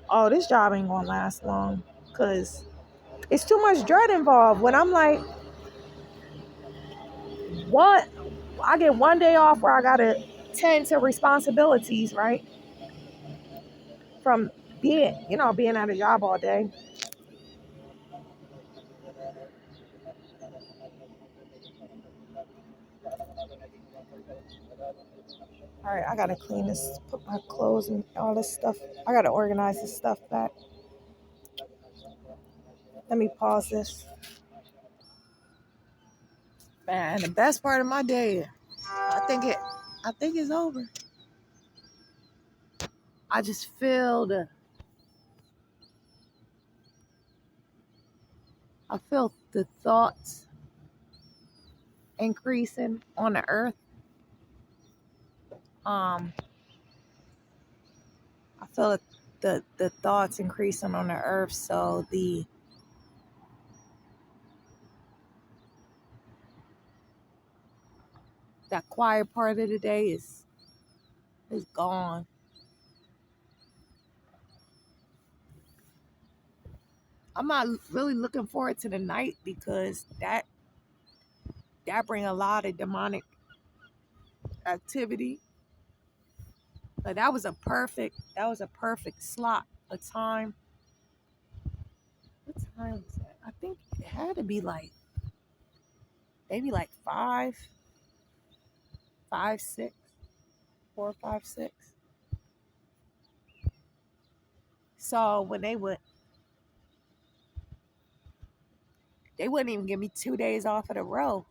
oh, this job ain't gonna last long because it's too much dread involved. When I'm like, what? I get 1 day off where I gotta tend to responsibilities, right? From being at a job all day. All right, I gotta clean this, put my clothes and all this stuff. I gotta organize this stuff back. Let me pause this. Man, the best part of my day, I think it, I think it's over. I just feel the thoughts increasing on the earth. Um, I feel the thoughts increasing on the earth. So that quiet part of the day is gone. I'm not really looking forward to the night because that bring a lot of demonic activity. But that was a perfect slot, a time. What time was that? I think it had to be like maybe like 6, 4, 5, 6. So when they wouldn't even give me 2 days off in a row.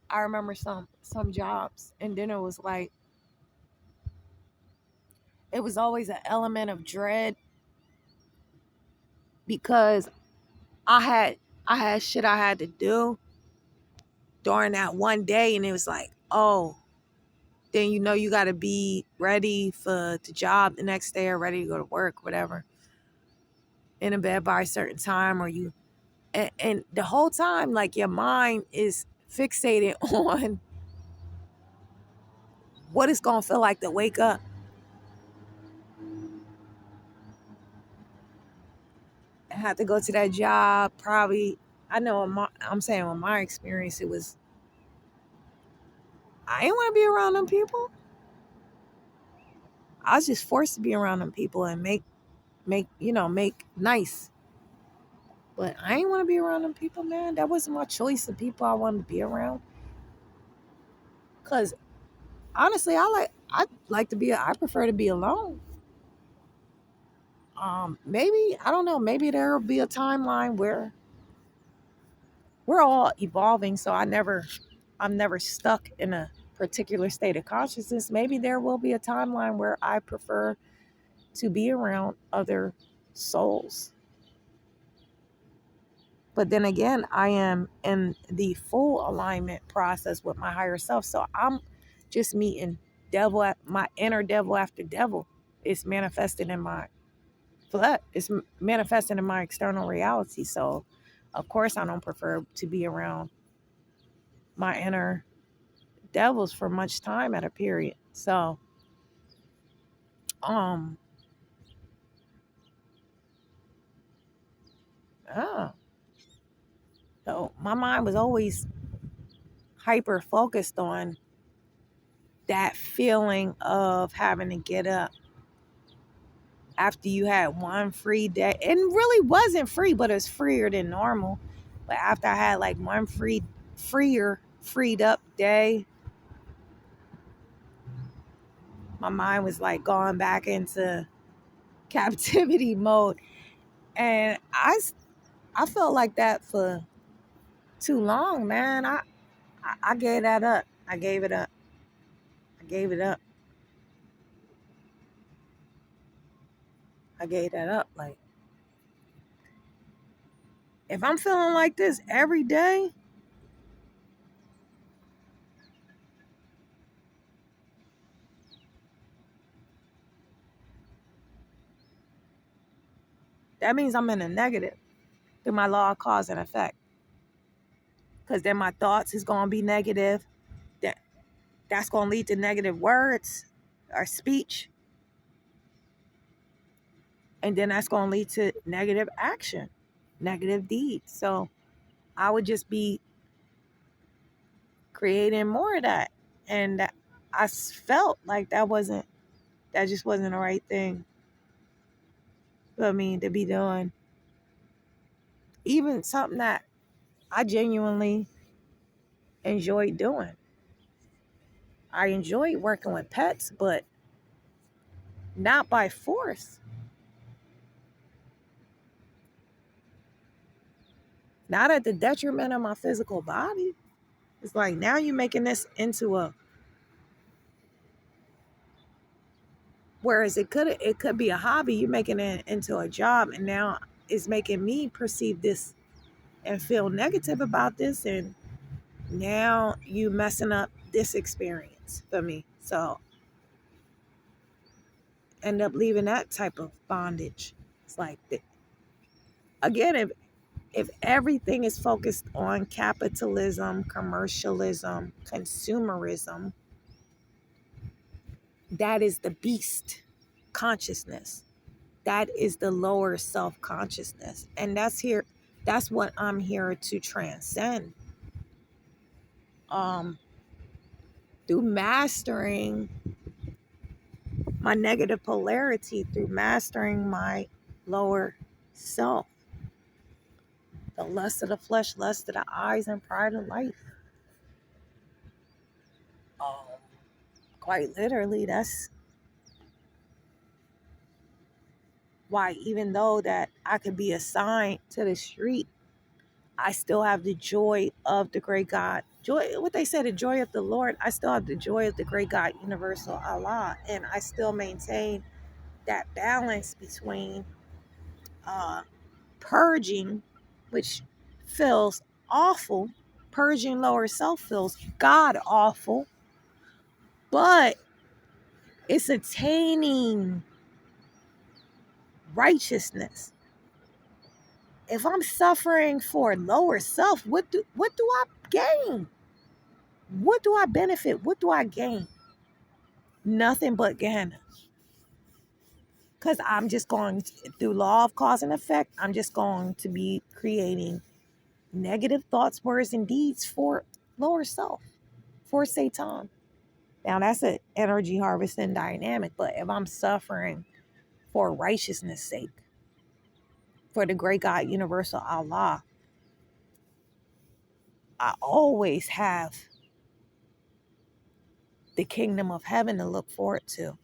I remember some jobs, and then it was like it was always an element of dread because I had I had shit I had to do during that one day, and it was like, oh, then you got to be ready for the job the next day or ready to go to work, whatever, in a bed by a certain time, or and the whole time, like, your mind is fixated on what it's gonna feel like to wake up and have to go to that job. Probably, I know. I'm saying, with my experience, it was I didn't want to be around them people. I was just forced to be around them people and make nice. But I ain't want to be around them people, man. That wasn't my choice of people I wanted to be around. Cause honestly, I prefer to be alone. Maybe I don't know. Maybe there will be a timeline where we're all evolving. So I'm never stuck in a particular state of consciousness. Maybe there will be a timeline where I prefer to be around other souls. But then again, I am in the full alignment process with my higher self. So I'm just meeting my inner devil after devil. It's manifested in my flesh. It's manifested in my external reality. So of course I don't prefer to be around my inner devils for much time at a period. So um uh, so my mind was always hyper focused on that feeling of having to get up after you had one free day. It really wasn't free, but it was freer than normal. But after I had like one freed up day, my mind was like going back into captivity mode. And I felt like that for too long, man. I gave that up. I gave it up. I gave it up. I gave that up. Like, if I'm feeling like this every day, that means I'm in a negative through my law of cause and effect. Because then my thoughts is going to be negative. That's going to lead to negative words or speech. And then that's going to lead to negative action, negative deeds. So I would just be creating more of that. And I felt like that just wasn't the right thing for me to be doing. Even something that I genuinely enjoyed doing. I enjoyed working with pets, but not by force. Not at the detriment of my physical body. It's like now you're making this into a, whereas it could be a hobby, you're making it into a job, and now it's making me perceive this and feel negative about this, and now you messing up this experience for me. So end up leaving that type of bondage. It's like, again, if everything is focused on capitalism, commercialism, consumerism, that is the beast consciousness. That is the lower self consciousness. And that's what I'm here to transcend. Um, through mastering my negative polarity, through mastering my lower self, the lust of the flesh, lust of the eyes, and pride of life. Um, Quite literally, that's why, even though that I could be assigned to the street, I still have the joy of the great God. Joy, what they said, the joy of the Lord. I still have the joy of the great God, universal Allah. And I still maintain that balance between uh, purging, which feels awful. Purging lower self feels God awful, but it's attaining righteousness. If I'm suffering for lower self, what do I gain? What do I benefit? What do I gain? Nothing but Gehenna. Because I'm just going through law of cause and effect. I'm just going to be creating negative thoughts, words, and deeds for lower self, for Satan. Now that's an energy harvesting dynamic. But if I'm suffering for righteousness' sake, for the great God, universal Allah, I always have the kingdom of heaven to look forward to,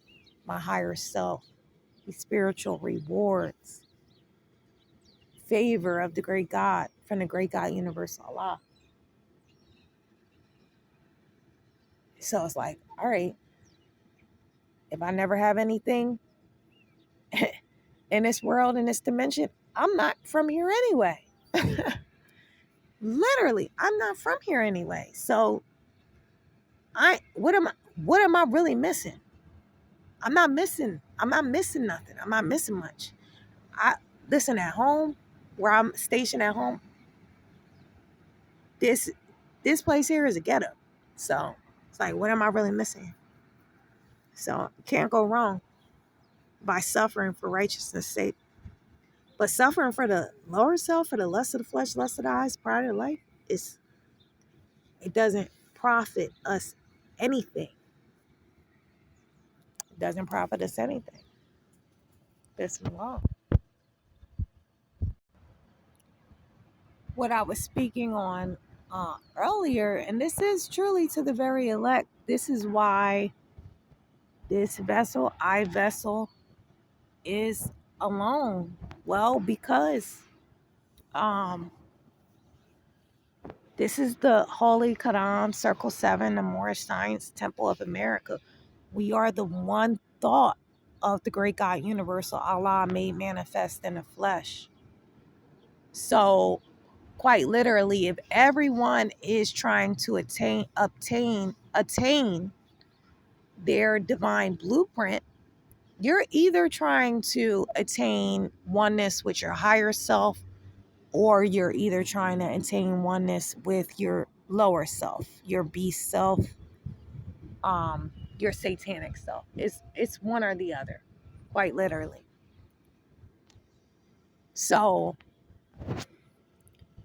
my higher self, the spiritual rewards, favor of the great God, from the great God, universal Allah. So it's like, all right, if I never have anything in this world, in this dimension, I'm not from here anyway. Literally, I'm not from here anyway. So what am I really missing? I'm not missing nothing. I'm not missing much. I listen at home, where I'm stationed at home, this place here is a ghetto. So it's like, what am I really missing? So can't go wrong by suffering for righteousness' sake. But suffering for the lower self, for the lust of the flesh, lust of the eyes, pride of life, it doesn't profit us anything. It doesn't profit us anything. This law. What I was speaking on earlier, and this is truly to the very elect. This is why this vessel, I vessel, is alone. Well, because um, this is the Holy Quran, Circle 7, the Moorish Science Temple of America. We are the one thought of the great God, universal Allah, made manifest in the flesh. So, quite literally, if everyone is trying to attain their divine blueprint, you're either trying to attain oneness with your higher self, or you're either trying to attain oneness with your lower self, your beast self, your satanic self. It's one or the other, quite literally. So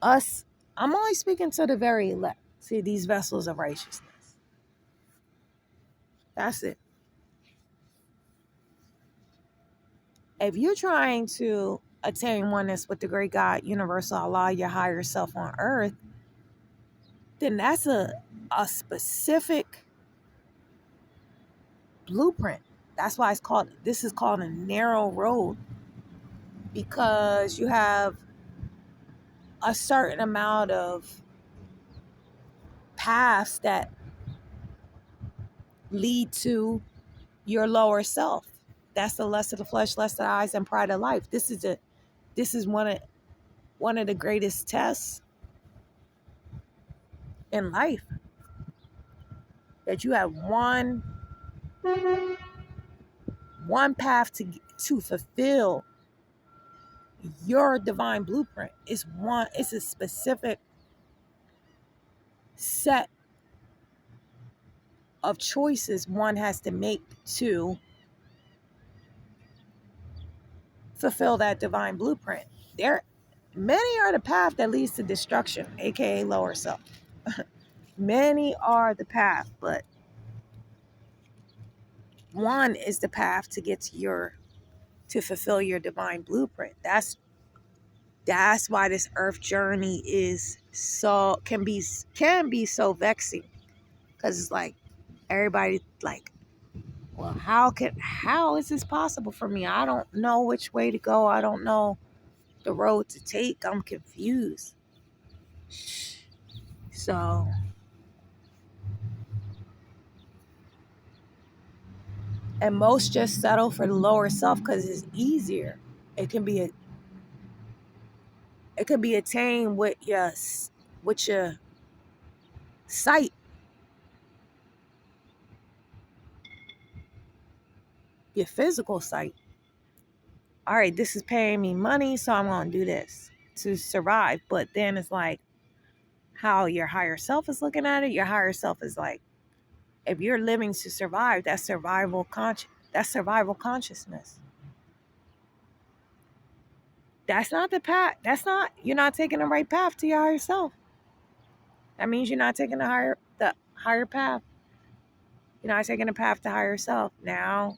us, I'm only speaking to the very elect. See, these vessels of righteousness. That's it. If you're trying to attain oneness with the great God, universal Allah, your higher self on earth, then that's a specific blueprint. That's why this is called a narrow road, because you have a certain amount of paths that lead to your lower self. That's the lust of the flesh, lust of the eyes, and pride of life. This is one of the greatest tests in life, that you have one path to fulfill your divine blueprint. It's a specific set of choices one has to make to fulfill that divine blueprint. There many are the path that leads to destruction, aka lower self. Many are the path, but one is the path to get to fulfill your divine blueprint. That's why this earth journey is can be so vexing, because it's like everybody like, well, how is this possible for me? I don't know which way to go. I don't know the road to take. I'm confused. So and most just settle for the lower self because it's easier. It can be attained with your sight, your physical sight. All right, this is paying me money, so I'm going to do this to survive. But then it's like how your higher self is looking at it. Your higher self is like, if you're living to survive, that's survival consciousness. That's not the path. You're not taking the right path to your higher self. That means you're not taking the higher path. You're not taking the path to higher self. Now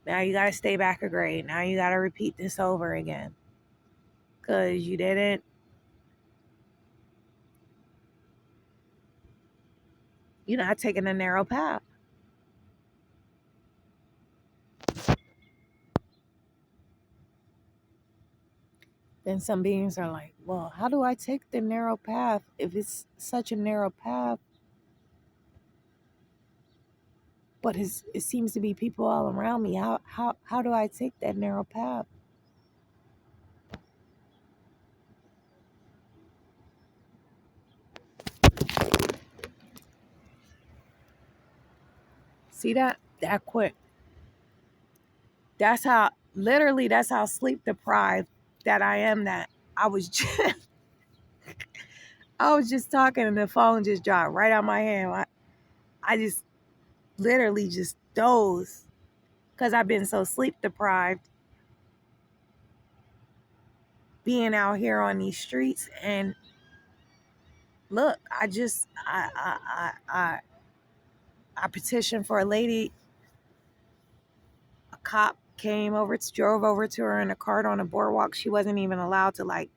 you got to stay back a grade. Now you got to repeat this over again. because you're not taking a narrow path. Then some beings are like, well, how do I take the narrow path if it's such a narrow path? But it seems to be people all around me. How do I take that narrow path? See that? That quick. That's how, literally, that's how sleep deprived that I am. That I was just, I was just talking and the phone just dropped right out of my hand. I just literally just dozed because I've been so sleep deprived being out here on these streets. And look, I petitioned for a lady. A cop drove over to her in a cart on a boardwalk. She wasn't even allowed to like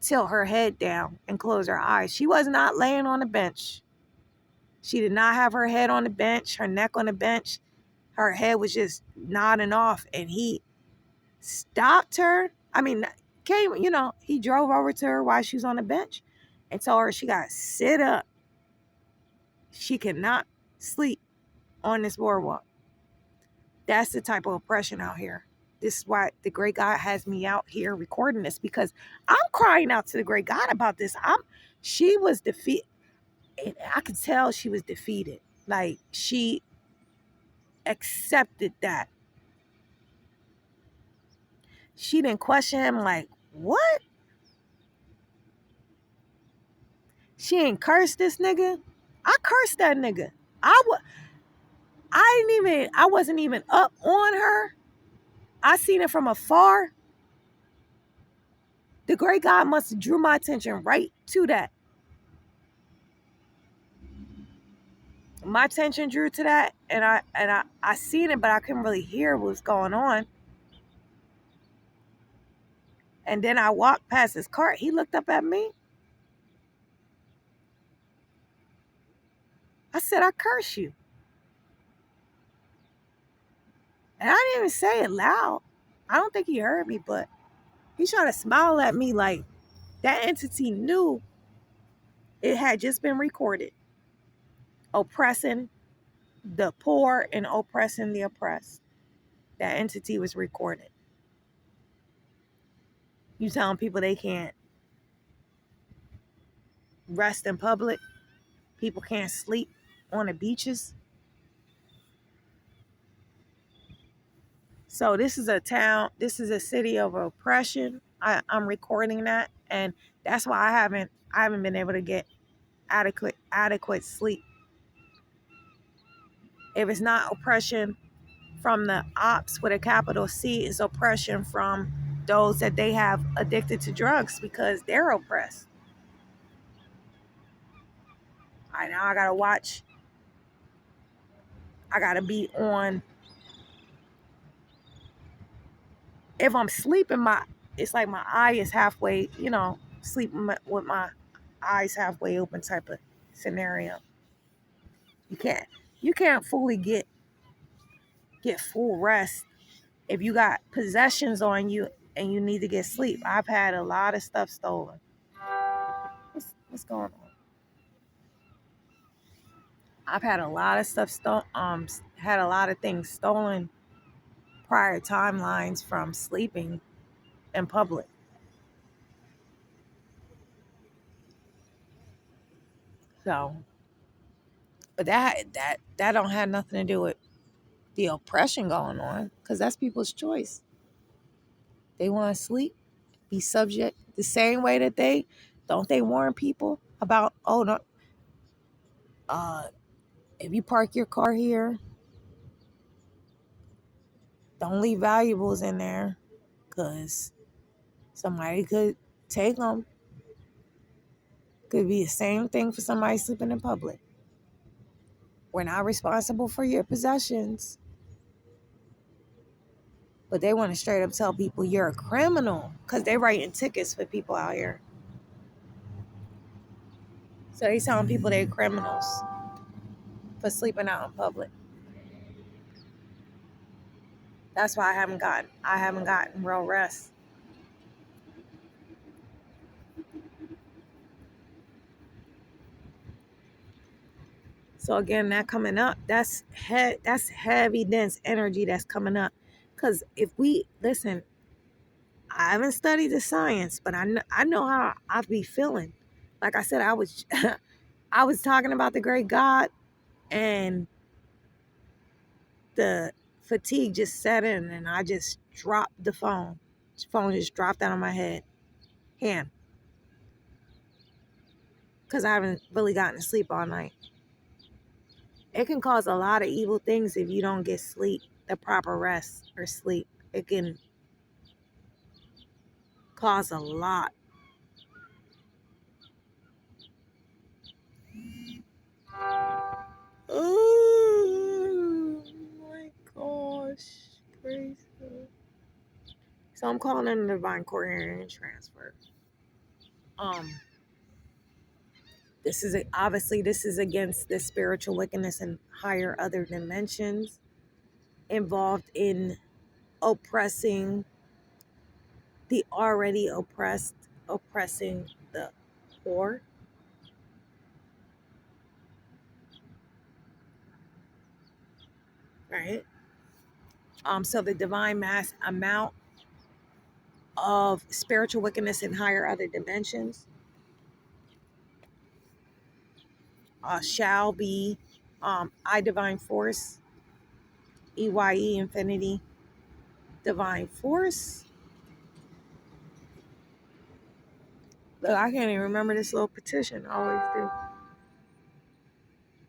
tilt her head down and close her eyes. She was not laying on a bench. She did not have her head on the bench, her neck on the bench. Her head was just nodding off, and he stopped her. I mean, he drove over to her while she was on the bench and told her she got to sit up. She cannot sleep on this boardwalk. That's the type of oppression out here. This is why the great God has me out here recording this, because I'm crying out to the great God about this. She was defeated. I could tell she was defeated. Like, she accepted that. She didn't question him like, what? She ain't cursed this nigga. I cursed that nigga. I wasn't even up on her. I seen it from afar. The great God must have drew my attention right to that. My attention drew to that, and I seen it, but I couldn't really hear what was going on. And then I walked past his cart. He looked up at me. I said, I curse you. And I didn't even say it loud. I don't think he heard me, but he tried to smile at me like that entity knew it had just been recorded. Oppressing the poor and oppressing the oppressed. That entity was recorded. You telling people they can't rest in public? People can't sleep on the beaches? So this is a city of oppression. I'm recording that, and that's why I haven't been able to get adequate sleep. If it's not oppression from the ops with a capital C, it's oppression from those that they have addicted to drugs because they're oppressed. I gotta watch. I gotta be on. If I'm sleeping, it's like my eye is halfway, sleeping with my eyes halfway open type of scenario. You can't you can't fully get full rest if you got possessions on you and you need to get sleep. I've had a lot of stuff stolen. What's going on? I've had a lot of stuff stolen. Had a lot of things stolen prior timelines from sleeping in public. So, but that don't have nothing to do with the oppression going on, because that's people's choice. They want to sleep, be subject the same way that they warn people about, oh no, if you park your car here, don't leave valuables in there because somebody could take them. Could be the same thing for somebody sleeping in public. We're not responsible for your possessions. But they want to straight up tell people you're a criminal because they writing tickets for people out here. So they telling people they're criminals for sleeping out in public. That's why I haven't gotten real rest. So again, that coming up, that's heavy, dense energy that's coming up. Because if we listen, I haven't studied the science, but I know how I be feeling. Like I said, I was I was talking about the great God, and the fatigue just set in, and I just dropped the phone. The phone just dropped out of my hand because I haven't really gotten to sleep all night. It can cause a lot of evil things if you don't get sleep, the proper rest or sleep. It can cause a lot. Oh my gosh. Crazy. So I'm calling in the divine coherent transfer. Um this is obviously this is against the spiritual wickedness and higher other dimensions involved in oppressing the already oppressed, oppressing the poor, right? So the divine mass amount of spiritual wickedness in higher other dimensions shall be I divine force, EYE infinity, divine force. Look, I can't even remember this little petition. I always do.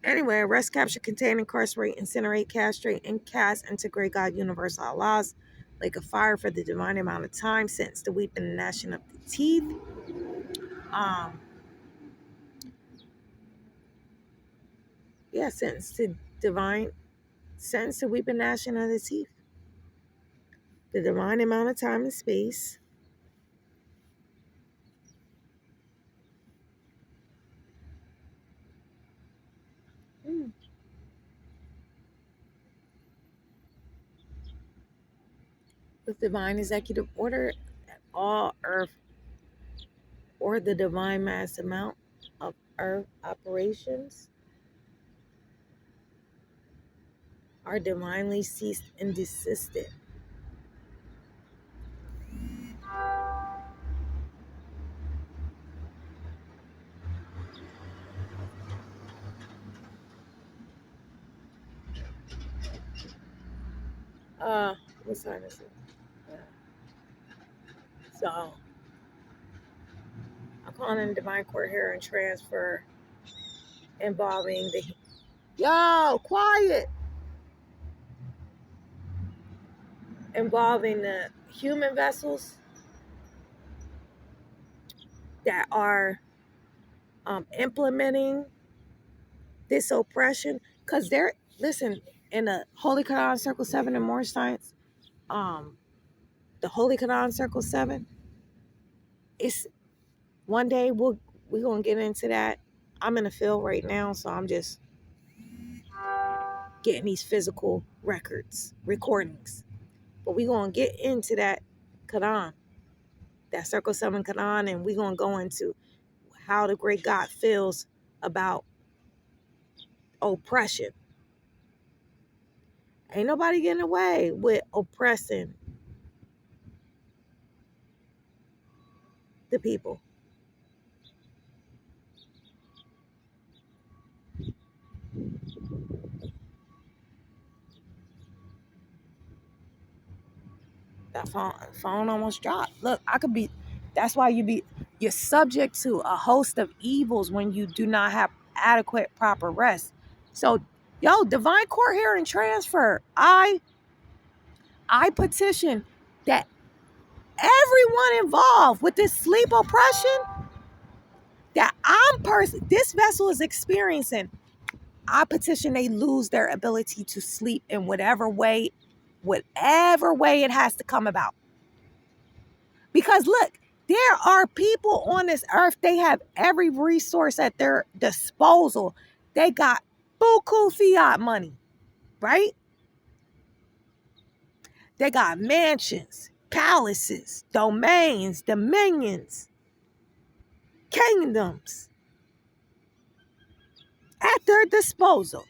Anyway, arrest, capture, contain, incarcerate, incinerate, castrate, and cast into great God universal Allah's lake of fire for the divine amount of time, sentence to weep and gnashing of the teeth. Um, yeah, sentence to weep and gnashing of the teeth. The divine amount of time and space. Mm. With divine executive order, all earth or the divine mass amount of earth operations are divinely ceased and desisted. Uh, what sign is it? Yeah. So I'm calling in divine court here and transfer involving the quiet involving the human vessels that are implementing this oppression because they're listen in the Holy Quran Circle 7 and more science, um the Holy Quran Circle 7, it's one day we're gonna get into that. I'm in the field right now, so I'm just getting these physical recordings, but we're gonna get into that Quran, that Circle 7 Quran, and we're gonna go into how the great God feels about oppression. Ain't nobody getting away with oppressing the people. That phone almost dropped. Look, I could be. That's why you're subject to a host of evils when you do not have adequate proper rest. So, divine court hearing transfer. I petition that everyone involved with this sleep oppression that this vessel is experiencing, I petition they lose their ability to sleep in whatever way whatever way it has to come about. Because look, there are people on this earth, they have every resource at their disposal. They got buku fiat money, right? They got mansions, palaces, domains, dominions, kingdoms at their disposal.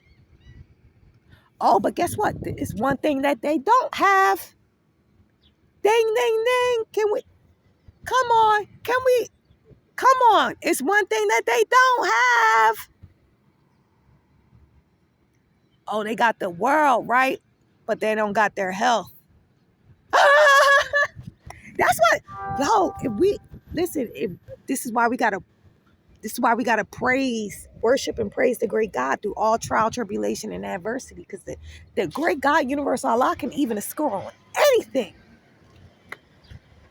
Oh, but guess what? It's one thing that they don't have. Ding, ding, ding. Can we? Come on. Can we? Come on. It's one thing that they don't have. Oh, they got the world, right? But they don't got their health. That's what, yo, if we, listen, if this is why we got to, this is why we got to praise, worship and praise the great God through all trial, tribulation, and adversity. Because the great God, universal Allah, can even score on anything.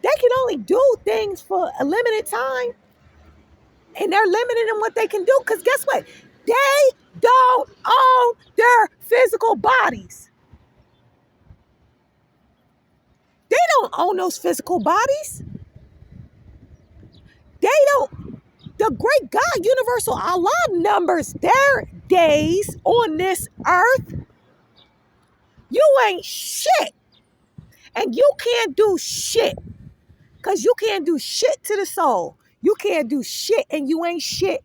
They can only do things for a limited time. And they're limited in what they can do. Because guess what? They don't own their physical bodies. They don't own those physical bodies. They don't. The great God, universal Allah, numbers their days on this earth. You ain't shit. And you can't do shit. Because you can't do shit to the soul. You can't do shit and you ain't shit.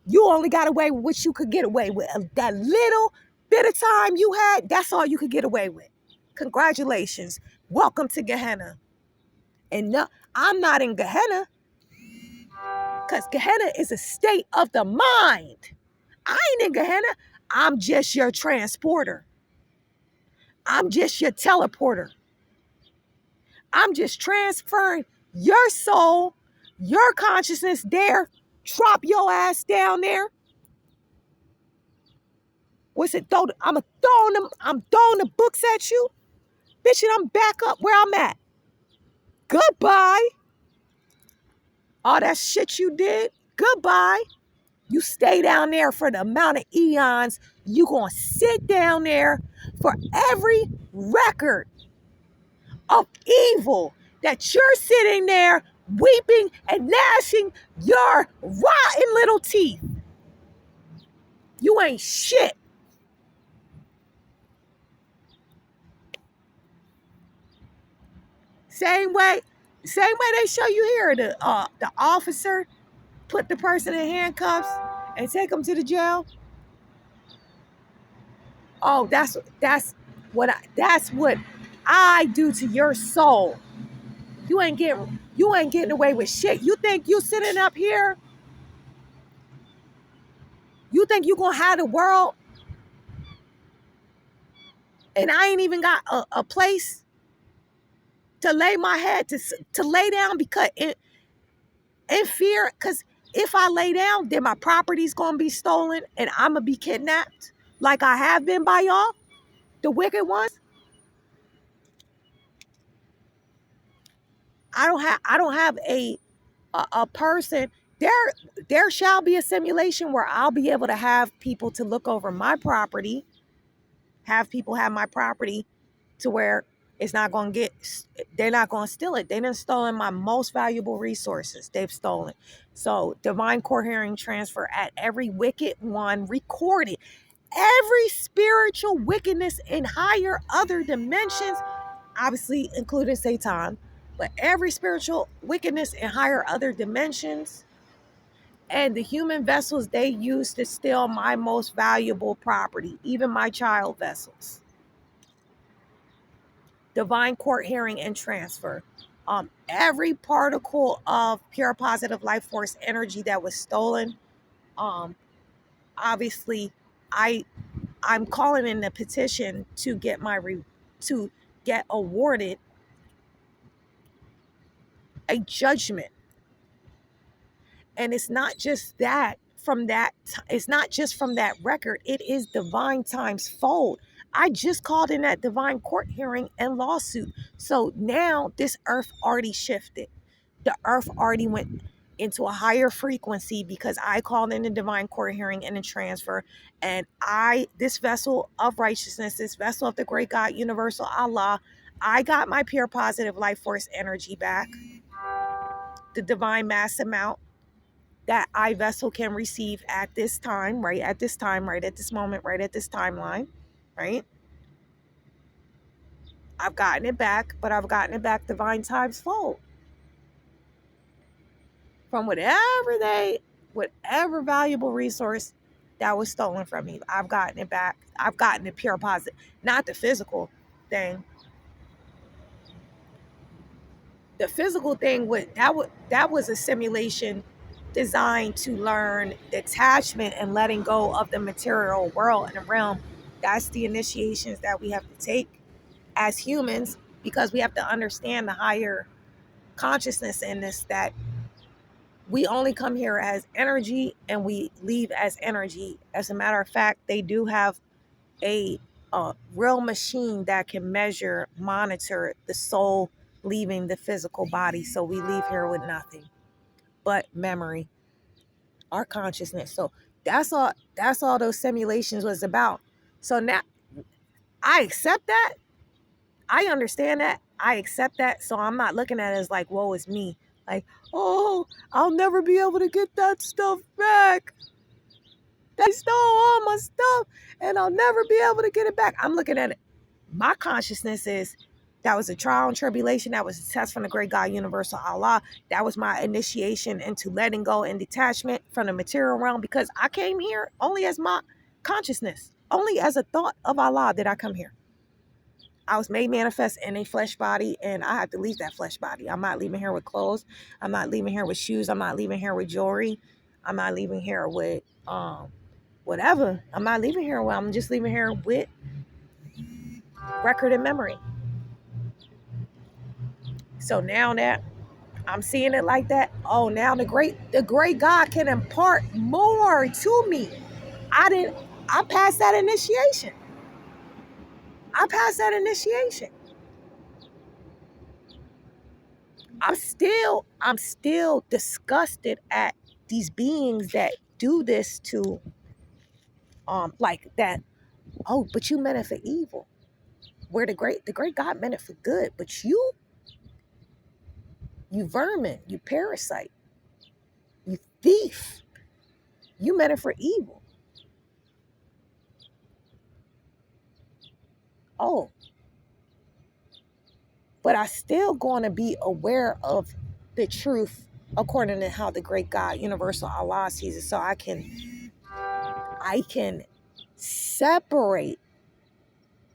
You only got away with what you could get away with. That little bit of time you had, that's all you could get away with. Congratulations. Welcome to Gehenna. And no, I'm not in Gehenna. Because Gehenna is a state of the mind. I ain't in Gehenna. I'm just your transporter. I'm just your teleporter. I'm just transferring your soul, your consciousness there. Drop your ass down there. What's it? I'm throwing the books at you. Bitch, and I'm back up where I'm at. Goodbye. All that shit you did, goodbye. You stay down there for the amount of eons. You gonna sit down there for every record of evil that you're sitting there weeping and gnashing your rotten little teeth. You ain't shit. Same way they show you here. The officer put the person in handcuffs and take them to the jail. Oh, that's what I do to your soul. You ain't getting away with shit. You think you sitting up here? You think you gonna have the world? And I ain't even got a place to lay my head to lay down because in fear. Because if I lay down, then my property's gonna be stolen and I'm gonna be kidnapped, like I have been by y'all, the wicked ones. I don't have a person. There shall be a simulation where I'll be able to have people to look over my property, have people have my property to where it's not going to they're not going to steal it. They done stolen my most valuable resources. They've stolen. So divine court hearing transfer at every wicked one recorded. Every spiritual wickedness in higher other dimensions, obviously including Satan, but every spiritual wickedness in higher other dimensions and the human vessels they use to steal my most valuable property, even my child vessels. Divine court hearing and transfer. Every particle of pure positive life force energy that was stolen, obviously, I'm calling in the petition to get to get awarded a judgment. And it's not just that it's not just from that record. It is divine times fold. I just called in that divine court hearing and lawsuit. So now this earth already shifted. The earth already went. into a higher frequency because I called in the divine court hearing and the transfer. And this vessel of righteousness, this vessel of the great God, universal Allah, I got my pure positive life force energy back, the divine mass amount that I vessel can receive at this time, right at this time, right at this moment, right at this timeline, right? I've gotten it back, but I've gotten it back divine times fold from whatever valuable resource that was stolen from me. I've gotten it back. I've gotten the pure positive, not the physical thing. The physical thing that was a simulation designed to learn detachment and letting go of the material world and the realm. That's the initiations that we have to take as humans, because we have to understand the higher consciousness in this, that we only come here as energy and we leave as energy. As a matter of fact, they do have a real machine that can monitor the soul leaving the physical body. So we leave here with nothing but memory, our consciousness. So that's all those simulations was about. So now I accept that. I understand that. I accept that. So I'm not looking at it as like, woe is me. Like, oh, I'll never be able to get that stuff back. They stole all my stuff and I'll never be able to get it back. I'm looking at it. My consciousness is that was a trial and tribulation. That was a test from the great God, universal Allah. That was my initiation into letting go and detachment from the material realm, because I came here only as my consciousness, only as a thought of Allah did I come here. I was made manifest in a flesh body, and I have to leave that flesh body. I'm not leaving here with clothes. I'm not leaving here with shoes. I'm not leaving here with jewelry. I'm not leaving here with whatever. I'm not leaving here with, I'm just leaving here with record and memory. So now that I'm seeing it like that, oh, now the great God can impart more to me. I passed that initiation. I passed that initiation. I'm still disgusted at these beings that do this to like that. Oh, but you meant it for evil. Where the great God meant it for good, but you vermin, you parasite, you thief, you meant it for evil. Oh, but I still going to be aware of the truth according to how the great God, universal Allah, sees it. So I can separate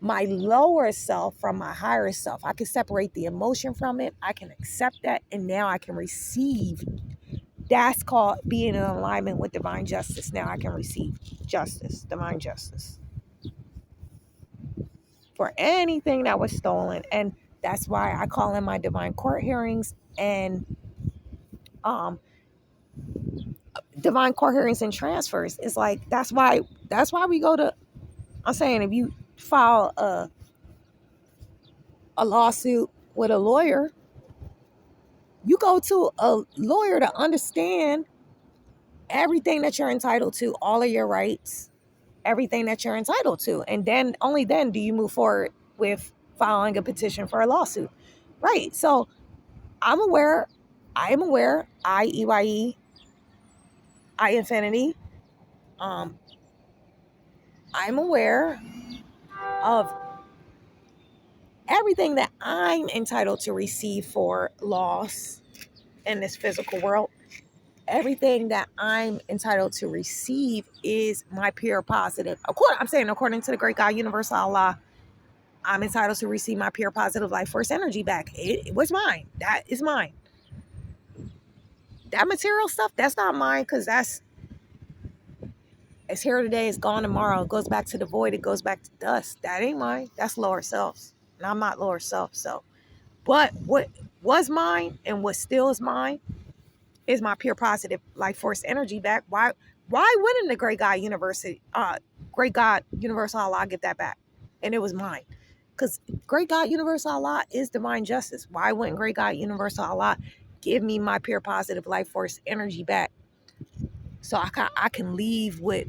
my lower self from my higher self. I can separate the emotion from it. I can accept that. And now I can receive. That's called being in alignment with divine justice. Now I can receive justice, divine justice, for anything that was stolen. And that's why I call in my divine court hearings and divine court hearings and transfers. It's like that's why we go to, I'm saying, if you file a lawsuit with a lawyer, you go to a lawyer to understand everything that you're entitled to, all of your rights, everything that you're entitled to. And then only then do you move forward with filing a petition for a lawsuit. Right. So I am aware, IEYE, I infinity. I'm aware of everything that I'm entitled to receive for loss in this physical world. Everything that I'm entitled to receive is my pure positive. According to the great God, universal Allah, I'm entitled to receive my pure positive life force energy back. It was mine. That is mine. That material stuff, that's not mine, because it's here today, it's gone tomorrow. It goes back to the void. It goes back to dust. That ain't mine. That's lower selves. And I'm not lower self. So, but what was mine and what still is mine is my pure positive life force energy back. Why wouldn't the great God universal Allah give that back? And it was mine. Because great God universal Allah is divine justice. Why wouldn't great God universal Allah give me my pure positive life force energy back, so I can leave with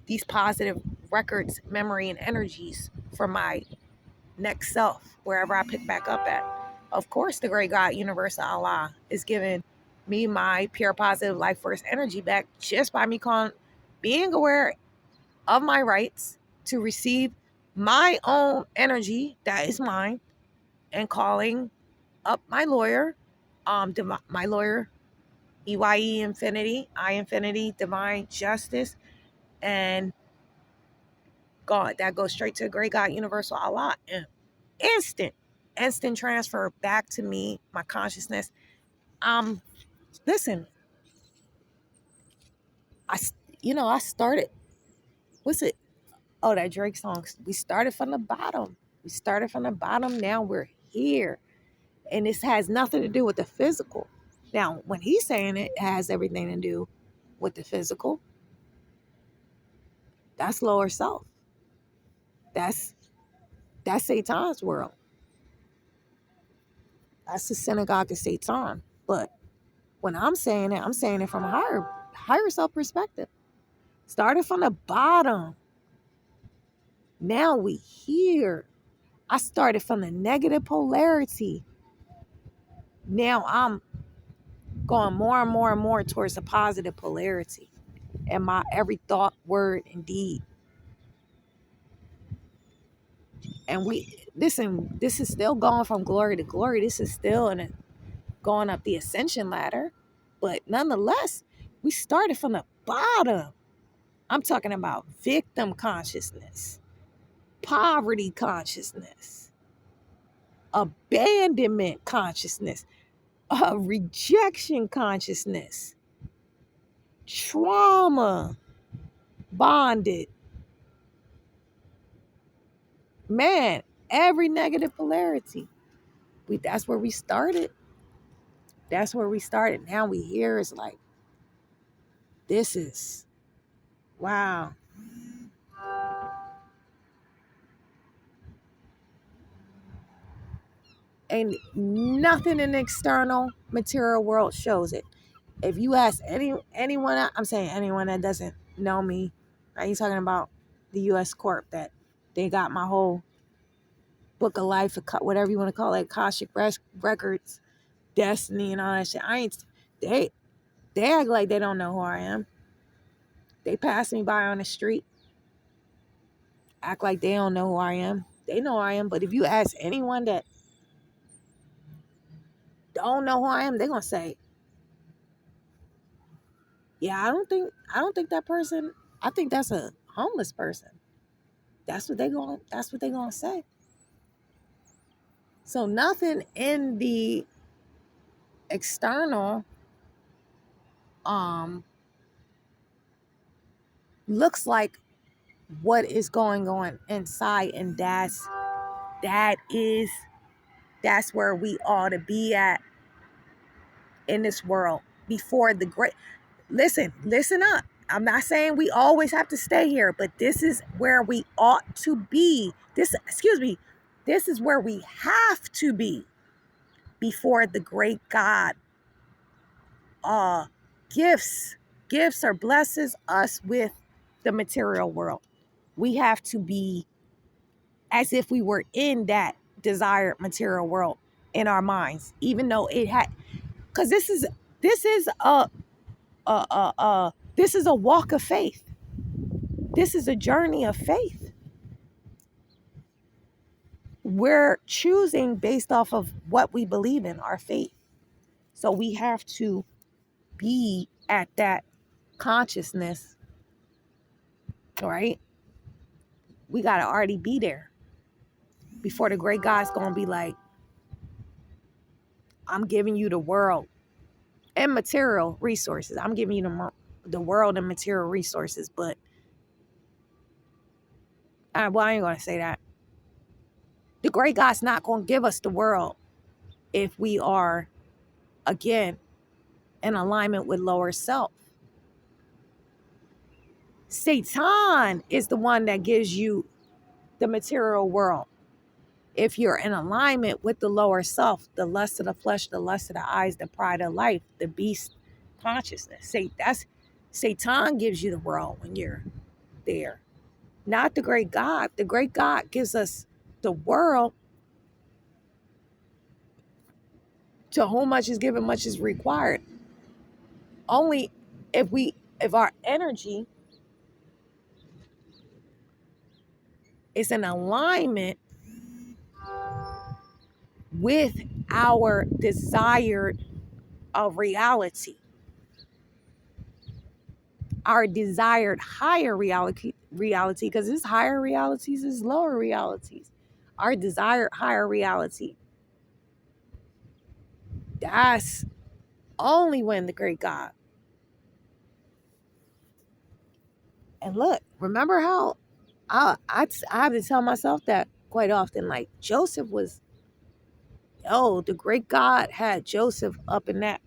these positive records, memory, and energies for my next self, wherever I pick back up at. Of course, the great God, universal Allah, is giving me my pure positive life force energy back just by me being aware of my rights to receive my own energy that is mine, and calling up my lawyer, my lawyer, EYE Infinity, I Infinity, Divine Justice, and God. That goes straight to the great God, universal Allah. And instant, instant transfer back to me, my consciousness. Listen, I, I started, what's it? Oh, that Drake song. We started from the bottom. We started from the bottom. Now we're here. And this has nothing to do with the physical. Now, when he's saying it has everything to do with the physical, that's lower self. That's Satan's world. That's the synagogue of Satan. But when I'm saying it from a higher self perspective. Started from the bottom. Now we here. I started from the negative polarity. Now I'm going more and more and more towards the positive polarity in my every thought, word, and deed. And this is still going from glory to glory. This is still going up the ascension ladder. But nonetheless, we started from the bottom. I'm talking about victim consciousness, poverty consciousness, abandonment consciousness, rejection consciousness, trauma bonded. Man, every negative polarity. That's where we started. That's where we started. Now we here. It's like, this is, wow. And nothing in the external material world shows it. If you ask anyone, I'm saying anyone that doesn't know me, are you talking about the U.S. Corp that they got my whole book of life, whatever you want to call it, Akashic Records, Destiny, and all that shit. They act like they don't know who I am. They pass me by on the street, act like they don't know who I am. They know who I am, but if you ask anyone that don't know who I am, they're gonna say, "Yeah, I don't think that person. I think that's a homeless person." That's what they gonna say. So nothing in the external looks like what is going on inside, and that's where we ought to be at in this world before the great. Listen up. I'm not saying we always have to stay here, but this is where we ought to be. This is where we have to be before the great God gifts or blesses us with the material world. We have to be as if we were in that desired material world in our minds, even though it had, because this is a walk of faith. This is a journey of faith. We're choosing based off of what we believe in, our faith. So we have to be at that consciousness, right? We got to already be there before the great God's going to be like, I'm giving you the world and material resources. I'm giving you the world and material resources, but I ain't going to say that. The great God's not going to give us the world if we are, again, in alignment with lower self. Satan is the one that gives you the material world. if you're in alignment with the lower self, the lust of the flesh, the lust of the eyes, the pride of life, the beast consciousness. Say that's Satan gives you the world when you're there. Not the great God. The great God gives us the world. To whom much is given, much is required. Only if our energy is in alignment with our desired reality, our desired higher reality, because there's higher realities, there's lower realities. Our desired higher reality. That's only when the great God. And look, remember how I have to tell myself that quite often. Like Joseph was, the great God had Joseph up in that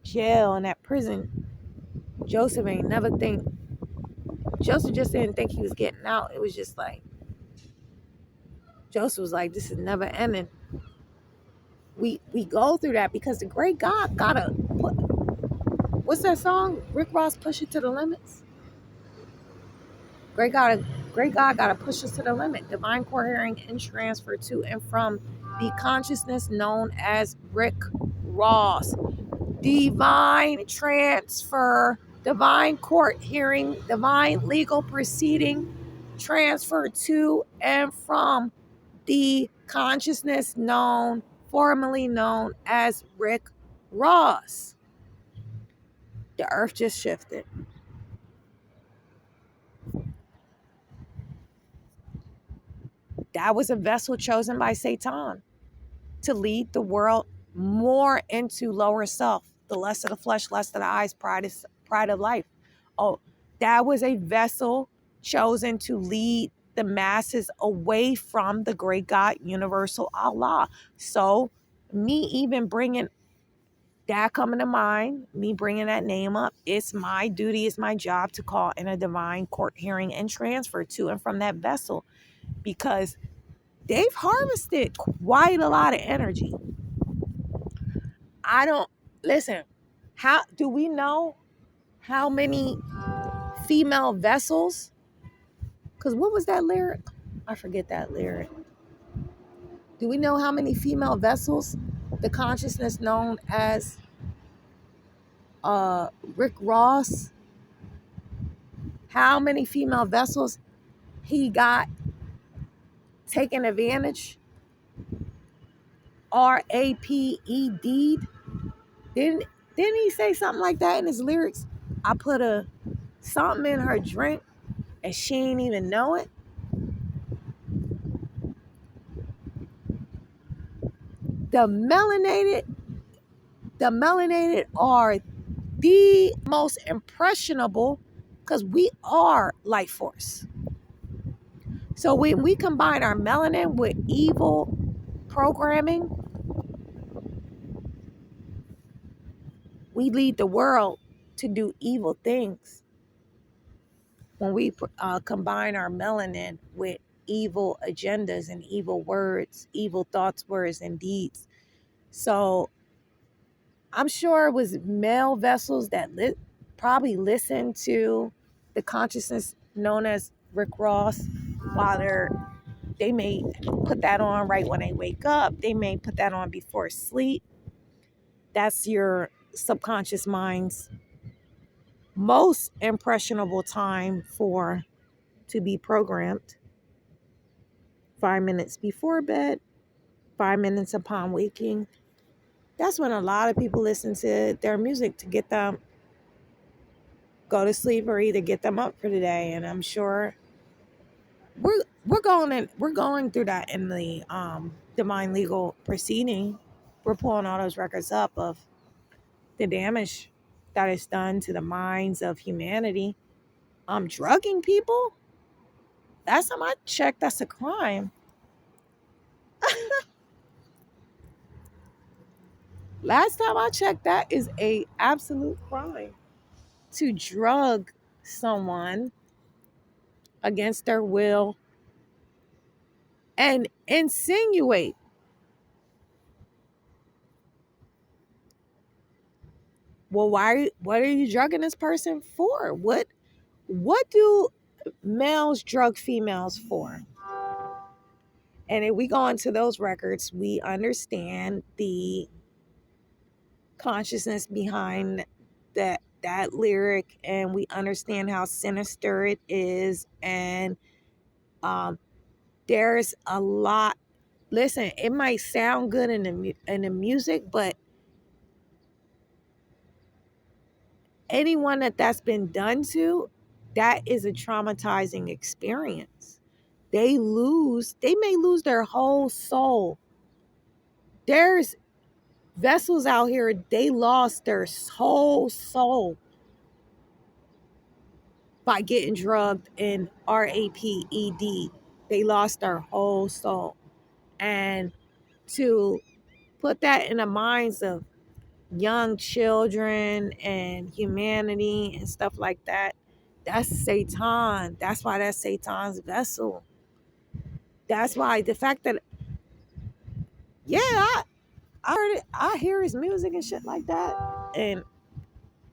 jail, in that prison. Joseph just didn't think he was getting out. It was just like, Joseph was like, this is never ending. We go through that because the great God gotta what's that song? Rick Ross, Push It to the Limits. Great God gotta push us to the limit. Divine cohering and transfer to and from the consciousness known as Rick Ross. Divine transfer, divine court hearing, divine legal proceeding, transfer to and from the consciousness formerly known as Rick Ross. The earth just shifted. That was a vessel chosen by Satan to lead the world more into lower self, the lust of the flesh, lust of the eyes, pride of life. Oh, that was a vessel chosen to lead the masses away from the great God, universal Allah. So me even bringing that coming to mind, me bringing that name up, it's my duty, it's my job to call in a divine court hearing and transfer to and from that vessel, because they've harvested quite a lot of energy. I don't listen. How do we know how many female vessels? Because what was that lyric? I forget that lyric. Do we know how many female vessels the consciousness known as Rick Ross? How many female vessels he got taken advantage? RAPED. Didn't didn't he say something like that in his lyrics? I put something in her drink and she ain't even know it. The melanated are the most impressionable because we are life force. So when we combine our melanin with evil programming, we lead the world to do evil things. When we combine our melanin with evil agendas and evil words, evil thoughts, words, and deeds. So I'm sure it was male vessels that probably listened to the consciousness known as Rick Ross while they may put that on right when they wake up. They may put that on before sleep. That's your subconscious mind's most impressionable time to be programmed. 5 minutes before bed, 5 minutes upon waking. That's when a lot of people listen to their music to get them go to sleep or either get them up for the day. And I'm sure we're going through that in the divine legal proceeding. We're pulling all those records up of the damage that is done to the minds of humanity. Drugging people. Last time I checked, that's a crime. Last time I checked, that is a absolute crime. To drug someone against their will and insinuate. Well, what are you drugging this person for? What do males drug females for? And if we go into those records, we understand the consciousness behind that lyric, and we understand how sinister it is. And um, there's a lot. Listen, it might sound good in the music, but anyone that's been done to, that is a traumatizing experience. They may lose their whole soul. There's vessels out here, they lost their whole soul by getting drugged in RAPED. They lost their whole soul. And to put that in the minds of young children and humanity and stuff like that, that's Satan. That's why that's Satan's vessel. That's why the fact that, yeah, I heard it, I hear his music and shit like that, and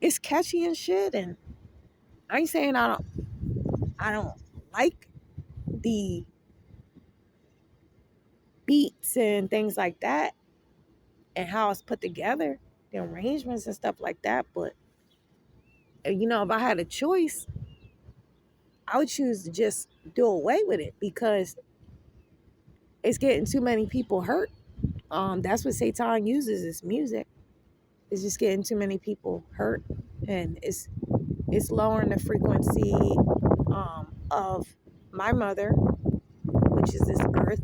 it's catchy and shit. And I ain't saying I don't like the beats and things like that and how it's put together, the arrangements and stuff like that. But if I had a choice, I would choose to just do away with it because it's getting too many people hurt. That's what Satan uses is music. It's just getting too many people hurt, and it's lowering the frequency of my mother, which is this earth.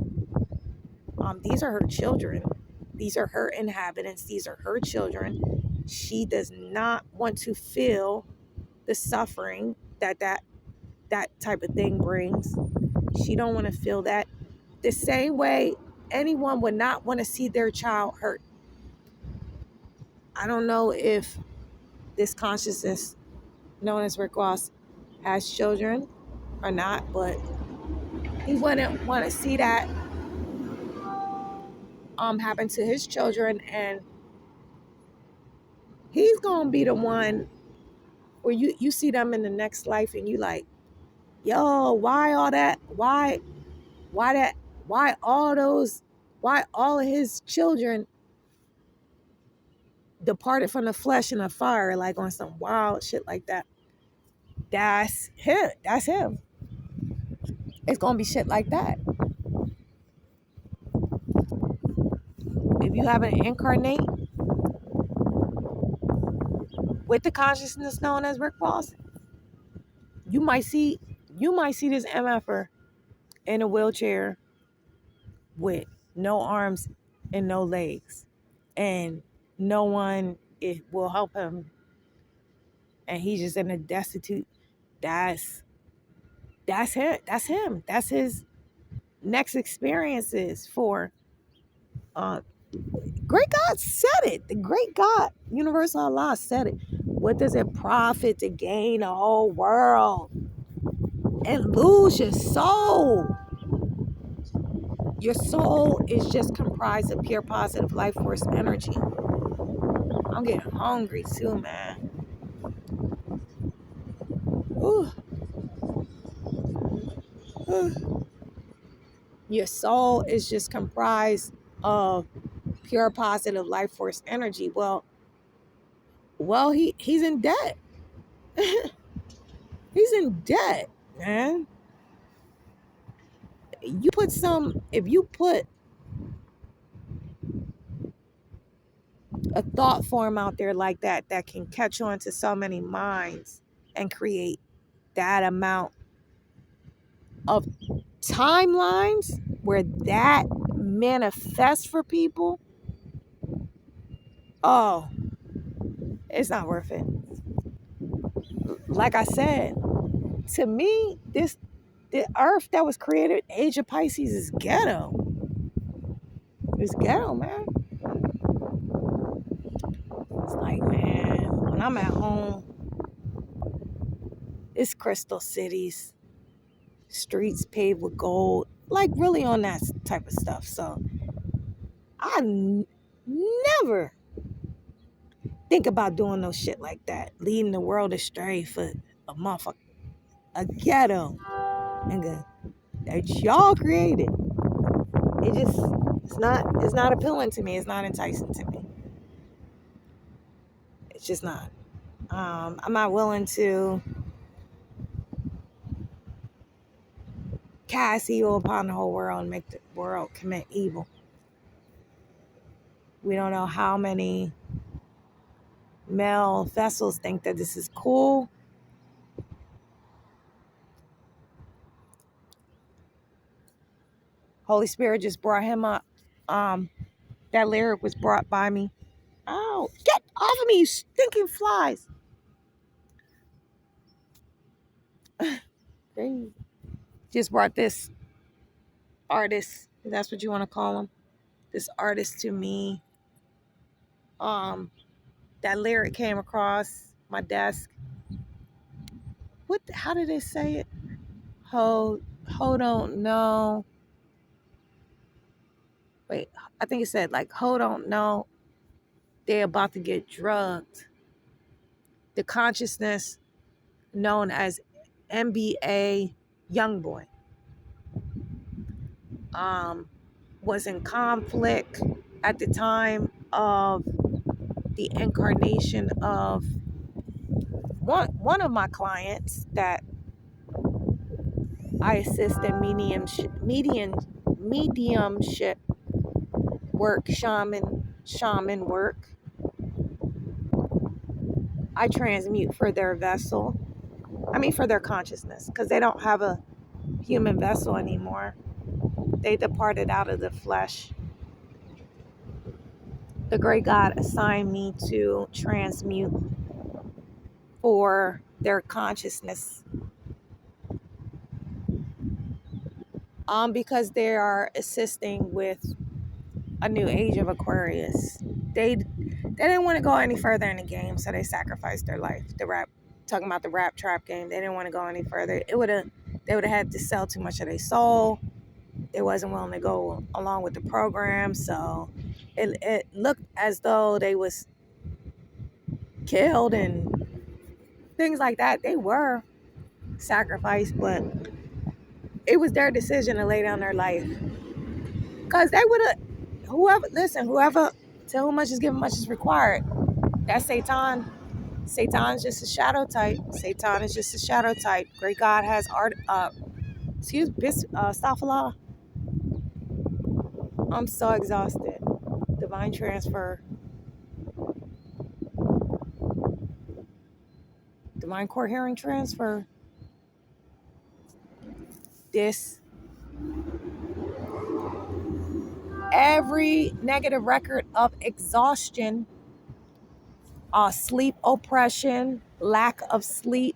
These are her children. These are her inhabitants. These are her children. She does not want to feel the suffering that type of thing brings. She don't want to feel that. The same way anyone would not want to see their child hurt. I don't know if this consciousness known as Rick Ross has children or not, but he wouldn't want to see that happen to his children. And he's gonna be the one where you see them in the next life and you like, yo, why all that? Why that? Why all those? Why all of his children departed from the flesh in a fire, like on some wild shit like that? That's him. That's him. It's gonna be shit like that. If you haven't incarnate with the consciousness known as Rick Ross, you might see this MFer in a wheelchair with no arms and no legs, and no one will help him, and he's just in a destitute. That's him. That's him. That's his next experiences for. Uh, Great God said it. The great God, Universal Allah said it. What does it profit to gain the whole world and lose your soul? Your soul is just comprised of pure positive life force energy. I'm getting hungry too, man. Ooh. Ooh. Your soul is just comprised of pure positive life force energy. Well, he's in debt. He's in debt, man. If you put a thought form out there like that can catch on to so many minds and create that amount of timelines where that manifests for people, oh, it's not worth it. Like I said, to me, the earth that was created, Age of Pisces, is ghetto. It's ghetto, man. It's like, man, when I'm at home, it's crystal cities, streets paved with gold, like really on that type of stuff. So never think about doing no shit like that, leading the world astray for a motherfucker, a ghetto nigga that y'all created. It just, it's not appealing to me. It's not enticing to me. It's just not. I'm not willing to cast evil upon the whole world and make the world commit evil. We don't know how many male vessels think that this is cool. Holy Spirit just brought him up. That lyric was brought by me. Oh, get off of me, you stinking flies. Crazy. Just brought this artist, if that's what you want to call him, this artist to me. That lyric came across my desk. How did they say it? Ho don't know. Wait, I think it said like ho don't know they're about to get drugged. The consciousness known as NBA Youngboy was in conflict at the time of the incarnation of one of my clients that I assist in mediumship work, shaman work. I transmute for their vessel. I mean, for their consciousness, because they don't have a human vessel anymore. They departed out of the flesh. The great God assigned me to transmute for their consciousness. Because they are assisting with a new age of Aquarius. They didn't want to go any further in the game, so they sacrificed their life. Talking about the rap trap game, they didn't want to go any further. They would have had to sell too much of their soul. They wasn't willing to go along with the program, so it looked as though they was killed and things like that. They were sacrificed, but it was their decision to lay down their life. Because they would have, whoever, to whom much is given, much is required. That's Satan. Satan's just a shadow type. Satan is just a shadow type. Great God has art. Astaghfirullah. I'm so exhausted. Divine transfer. Divine court hearing transfer. This. Every negative record of exhaustion, sleep oppression, lack of sleep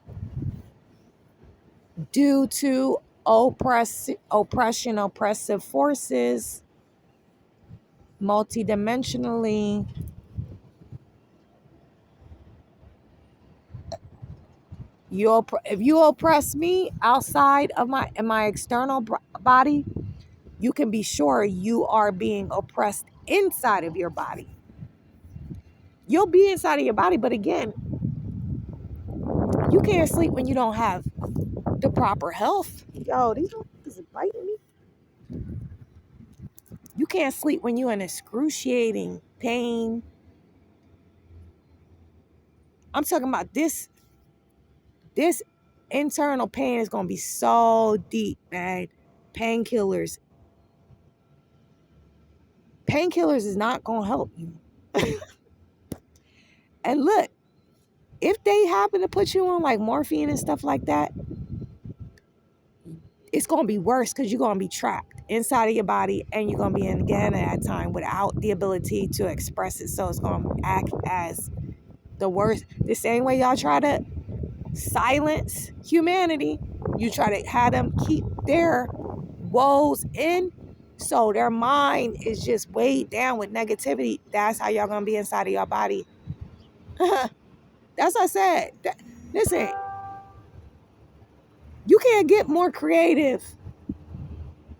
due to oppression, oppressive forces, multidimensionally. If you oppress me outside of my external body, you can be sure you are being oppressed inside of your body. You'll be inside of your body, but again, you can't sleep when you don't have the proper health. Yo, these motherfuckers are biting me. You can't sleep when you're in excruciating pain. I'm talking about this internal pain is going to be so deep, man. Painkillers is not going to help you. And look, if they happen to put you on like morphine and stuff like that, it's going to be worse because you're going to be trapped inside of your body and you're going to be in again at that time without the ability to express it. So it's going to act as the worst. The same way y'all try to silence humanity, you try to have them keep their woes in, so their mind is just weighed down with negativity. That's how y'all gonna be inside of your body. That's what I said. Listen, you can't get more creative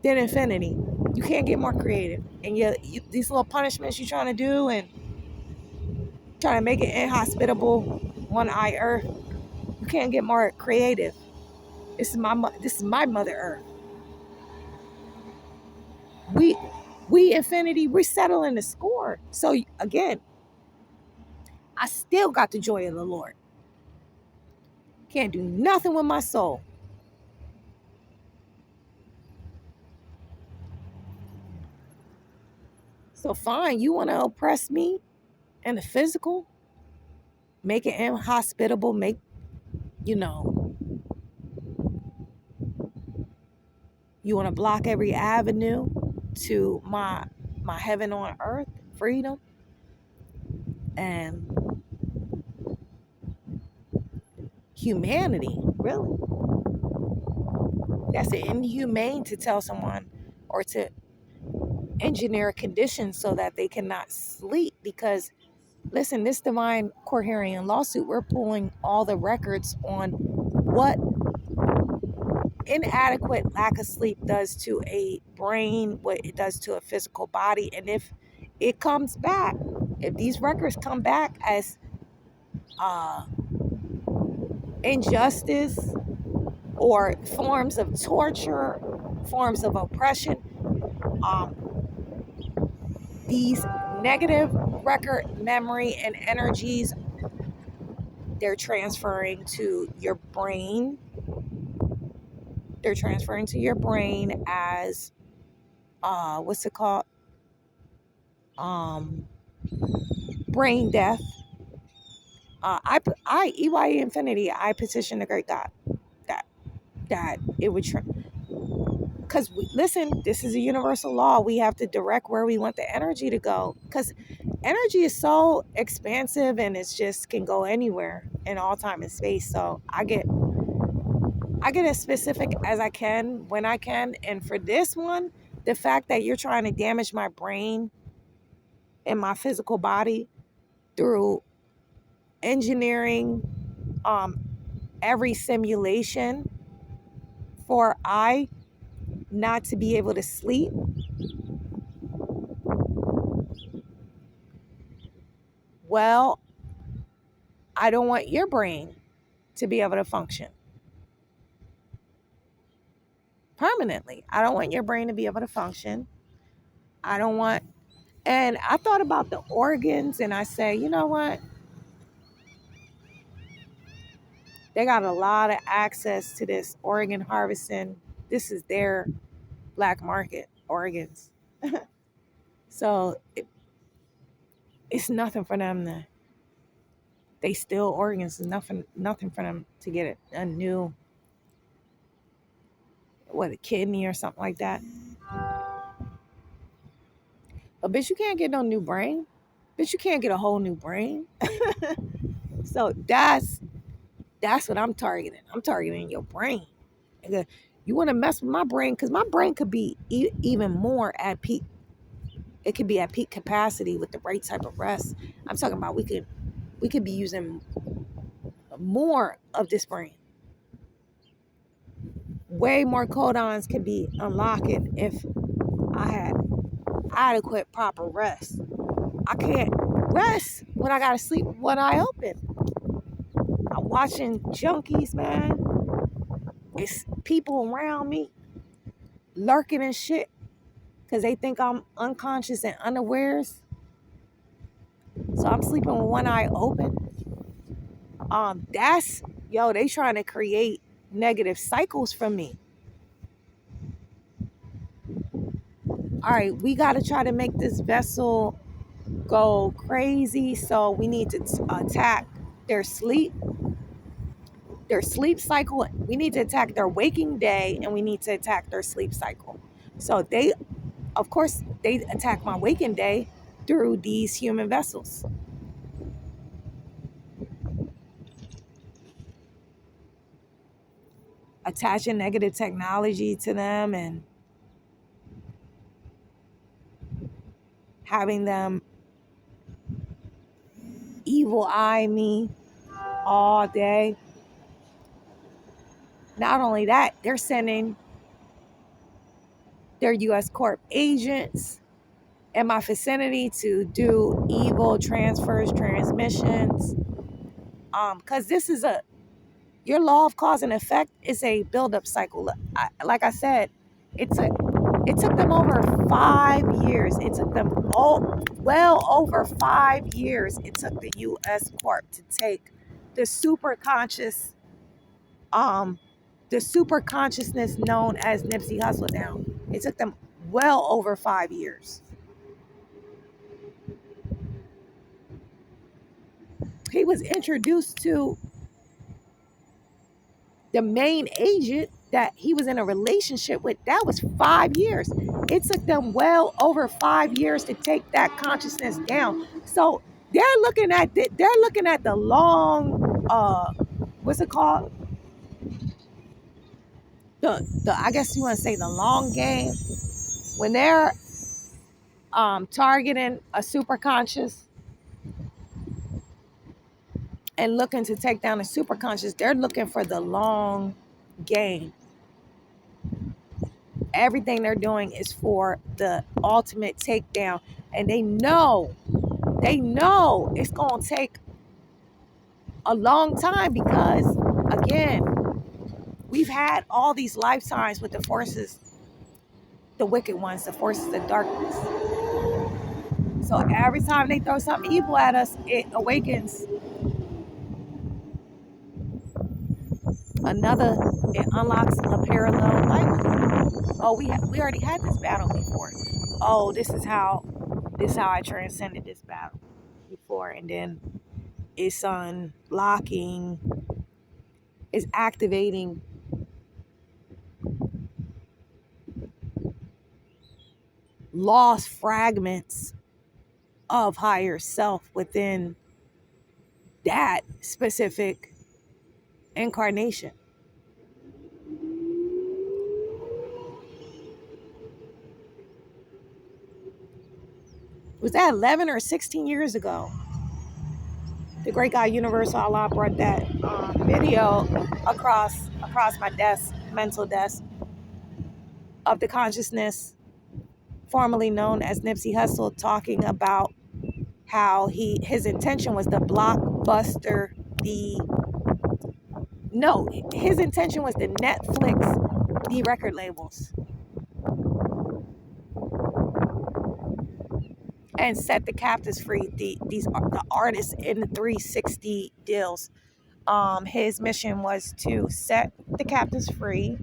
than infinity. You can't get more creative. And these little punishments you're trying to do and trying to make it inhospitable, one eye Earth, you can't get more creative. This is my Mother Earth. We infinity, we're settling the score. So again, I still got the joy of the Lord. Can't do nothing with my soul. So fine, you want to oppress me in the physical, make it inhospitable, make, you know, you want to block every avenue to my heaven on earth, freedom, and humanity. Really, that's inhumane to tell someone or to engineer a condition so that they cannot sleep. Because listen, this divine Corharian lawsuit, we're pulling all the records on what inadequate lack of sleep does to a brain, what it does to a physical body. And if it comes back, if these records come back as uh, injustice or forms of torture, forms of oppression, um, these negative record memory and energies, they're transferring to your brain. They're transferring to your brain as what's it called? Brain death. EYE Infinity, I petition the great God that it would, because listen, this is a universal law. We have to direct where we want the energy to go, because energy is so expansive and it's just can go anywhere in all time and space. So I get as specific as I can when I can. And for this one, the fact that you're trying to damage my brain and my physical body through engineering every simulation for I not to be able to sleep, well, I don't want your brain to be able to function permanently. I don't want your brain to be able to function. I don't want, and I thought about the organs and I say, you know what? They got a lot of access to this organ harvesting. This is their black market organs. So it's nothing for them to, they steal organs. It's nothing for them to get a new, what, a kidney or something like that. But bitch, you can't get no new brain. Bitch, you can't get a whole new brain. So that's what I'm targeting. I'm targeting your brain. You want to mess with my brain, because my brain could be even more at peak. It could be at peak capacity with the right type of rest. I'm talking about we could be using more of this brain. Way more codons could be unlocking if I had adequate proper rest. I can't rest when I gotta sleep with one eye open. I'm watching junkies, man. It's people around me lurking and shit because they think I'm unconscious and unawares. So I'm sleeping with one eye open. That's, yo, they trying to create negative cycles from me. All right, we got to try to make this vessel go crazy. So we need to attack their sleep cycle. We need to attack their waking day, and we need to attack their sleep cycle. So they, of course, they attack my waking day through these human vessels. Attaching negative technology to them and having them evil eye me all day. Not only that, they're sending They're U.S. Corp agents in my vicinity to do evil transfers, transmissions. Because this is your law of cause and effect is a buildup cycle. Like I said, it took them over 5 years. It took them well over 5 years. It took the U.S. Corp to take the super conscious, the super consciousness known as Nipsey Hussle down. It took them well over 5 years. He was introduced to the main agent that he was in a relationship with. That was 5 years. It took them well over 5 years to take that consciousness down. So they're looking at the long what's it called, the I guess you want to say the long game, when they're targeting a super conscious and looking to take down a super conscious. They're looking for the long game. Everything they're doing is for the ultimate takedown, and they know it's going to take a long time because, again, we've had all these lifetimes with the forces, the wicked ones, the forces of darkness. So every time they throw something evil at us, it awakens it unlocks a parallel life. Oh, we already had this battle before. Oh, this is how I transcended this battle before, and then it's unlocking, it's activating lost fragments of higher self within that specific incarnation. Was that 11 or 16 years ago? The great God Universal Allah brought that video across my desk, mental desk, of the consciousness formerly known as Nipsey Hussle, talking about how his intention was to blockbuster his intention was to Netflix the record labels and set the captives free, the artists in the 360 deals. His mission was to set the captives free.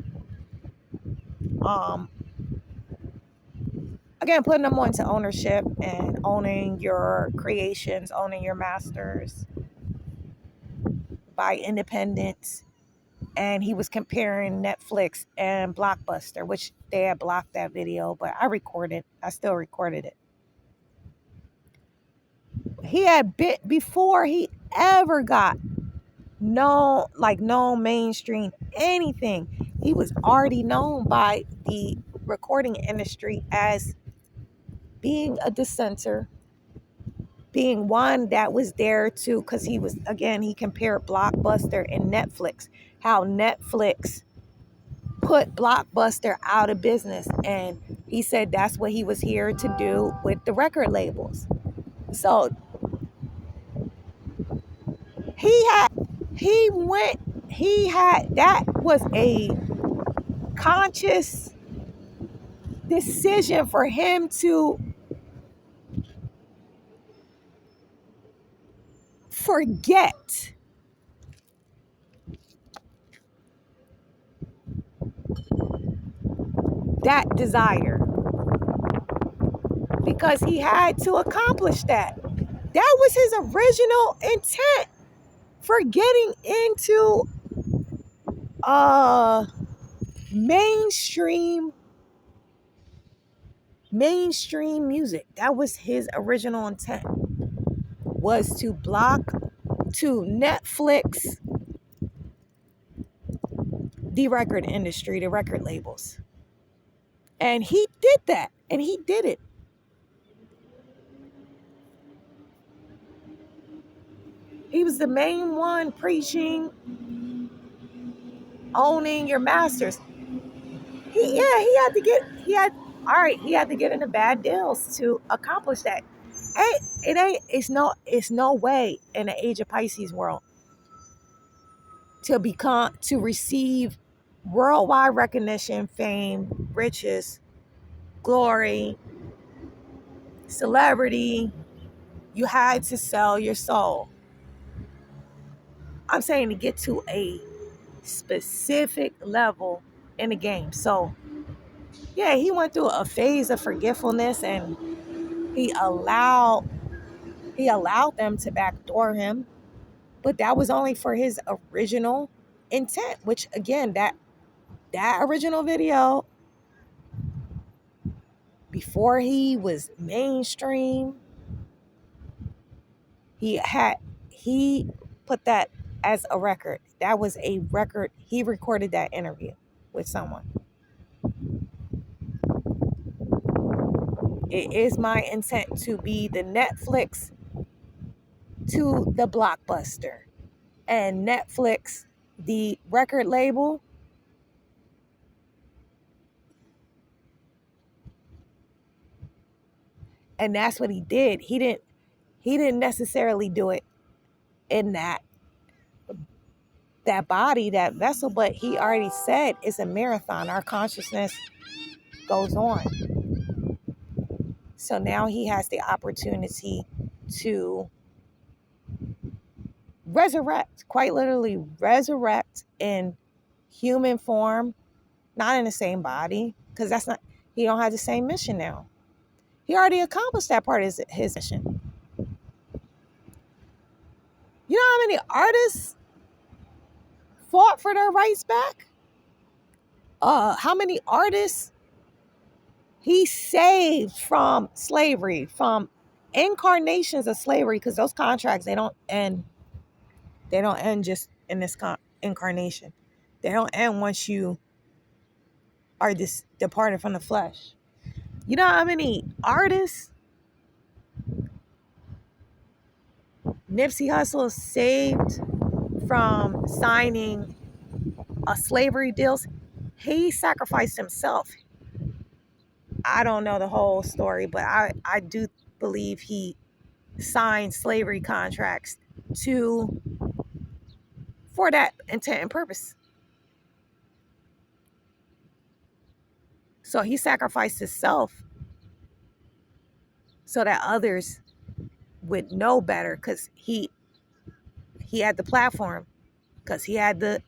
Again, putting them onto ownership and owning your creations, owning your masters by independence. And he was comparing Netflix and Blockbuster, which they had blocked that video, but I still recorded it. He had before he ever got no mainstream anything, he was already known by the recording industry as being a dissenter, being one that was there to, because he compared Blockbuster and Netflix, how Netflix put Blockbuster out of business, and he said that's what he was here to do with the record labels. So that was a conscious decision for him to forget that desire, because he had to accomplish that. That was his original intent for getting into mainstream music. That was his original intent, was to Netflix the record industry, the record labels. And he did that, and he did it. He was the main one preaching owning your masters. He had All right, he had to get into bad deals to accomplish that. Hey, it's no way in the age of Pisces world to receive worldwide recognition, fame, riches, glory, celebrity. You had to sell your soul. I'm saying to get to a specific level in the game. So yeah, he went through a phase of forgetfulness, and he allowed he allowed them to backdoor him, but that was only for his original intent, which again, that original video before he was mainstream, he put that as a record. That was a record. He recorded that interview with someone. It is my intent to be the Netflix to the Blockbuster, and Netflix, the record label. And that's what he did. He didn't necessarily do it in that body, that vessel, but he already said it's a marathon. Our consciousness goes on. So now he has the opportunity to resurrect, quite literally resurrect in human form, not in the same body, because that's not, he don't have the same mission now. He already accomplished that part of his mission. You know how many artists fought for their rights back? How many artists he saved from slavery, from incarnations of slavery, because those contracts, they don't end. They don't end just in this incarnation. They don't end once you are departed from the flesh. You know how many artists Nipsey Hussle saved from signing slavery deals? He sacrificed himself. I don't know the whole story, but I do believe he signed slavery contracts to for that intent and purpose. So he sacrificed himself so that others would know better, because he had the platform, because he had the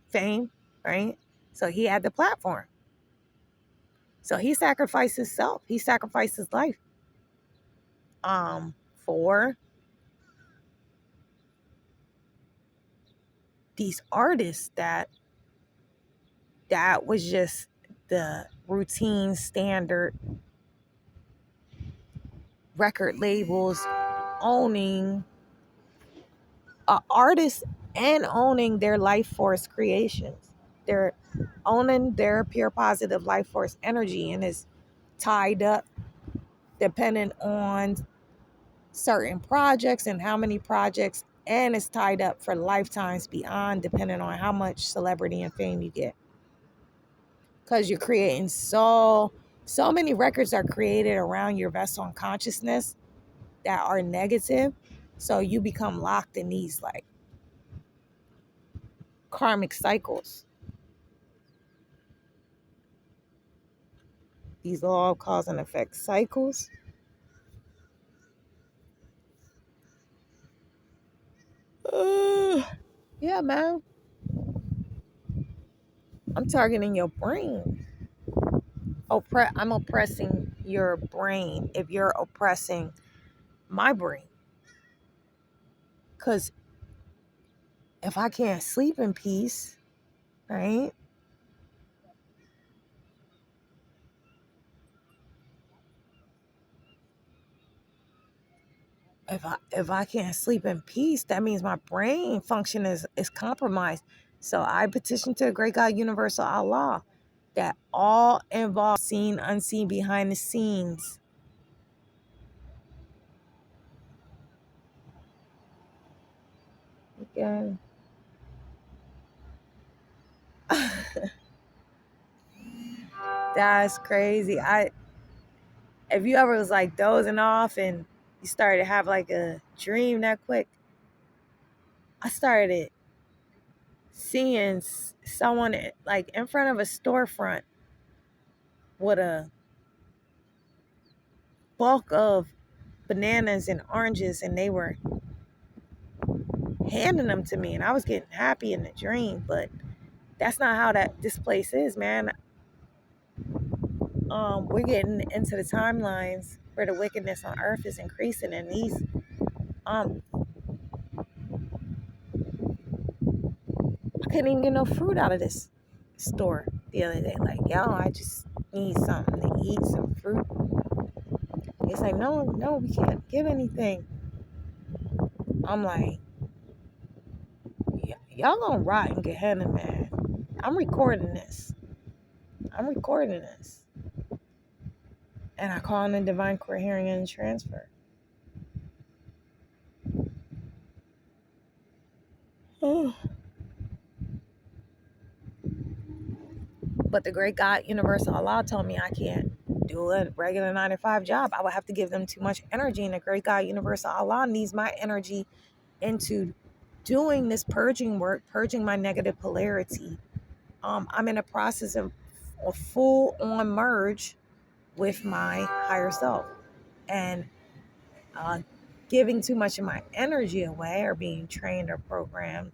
fame, right? So he had the platform. So he sacrificed himself. He sacrificed his life for these artists that was just the routine standard record labels owning artists and owning their life force creations. They're owning their pure positive life force energy, and it's tied up depending on certain projects and how many projects, and it's tied up for lifetimes beyond, depending on how much celebrity and fame you get, because you're creating so many records are created around your vessel and consciousness that are negative, so you become locked in these like karmic cycles, these law of cause and effect cycles. Yeah, man, I'm targeting your brain. I'm oppressing your brain if you're oppressing my brain. Because if I can't sleep in peace, right? If I can't sleep in peace, that means my brain function is compromised. So I petition to a great God, universal Allah, that all involved, seen, unseen, behind the scenes, again. That's crazy. If you ever was like dozing off and you started to have like a dream that quick, I started seeing someone like in front of a storefront with a bulk of bananas and oranges, and they were handing them to me, and I was getting happy in the dream. But that's not how this place is, man. We're getting into the timelines where the wickedness on earth is increasing, and these um I couldn't even get no fruit out of this store the other day. Like, yo, I just need something to eat, some fruit. It's like, no, we can't give anything. I'm like, y'all gonna rot and get Gehenna, man. I'm recording this. And I call in a divine court hearing and transfer. Oh. But the great God, Universal Allah, told me I can't do a regular 9 to 5 job. I would have to give them too much energy. And the great God, Universal Allah, needs my energy into doing this purging work, purging my negative polarity. I'm in a process of a full on merge with my higher self. And giving too much of my energy away or being trained or programmed,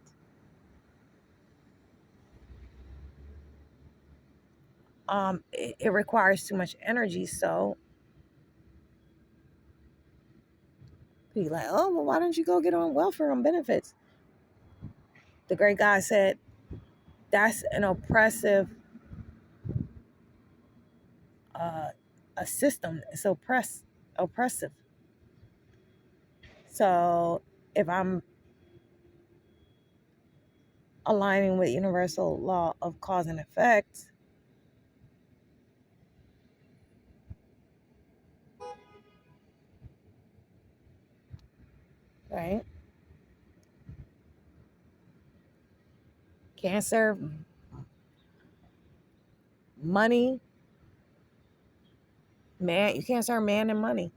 it requires too much energy. So be like, oh, well, why don't you go get on welfare on benefits? The great God said that's an oppressive a system. It's oppressive. So if I'm aligning with universal law of cause and effect, right? Can't serve money, man. You can't serve man and money.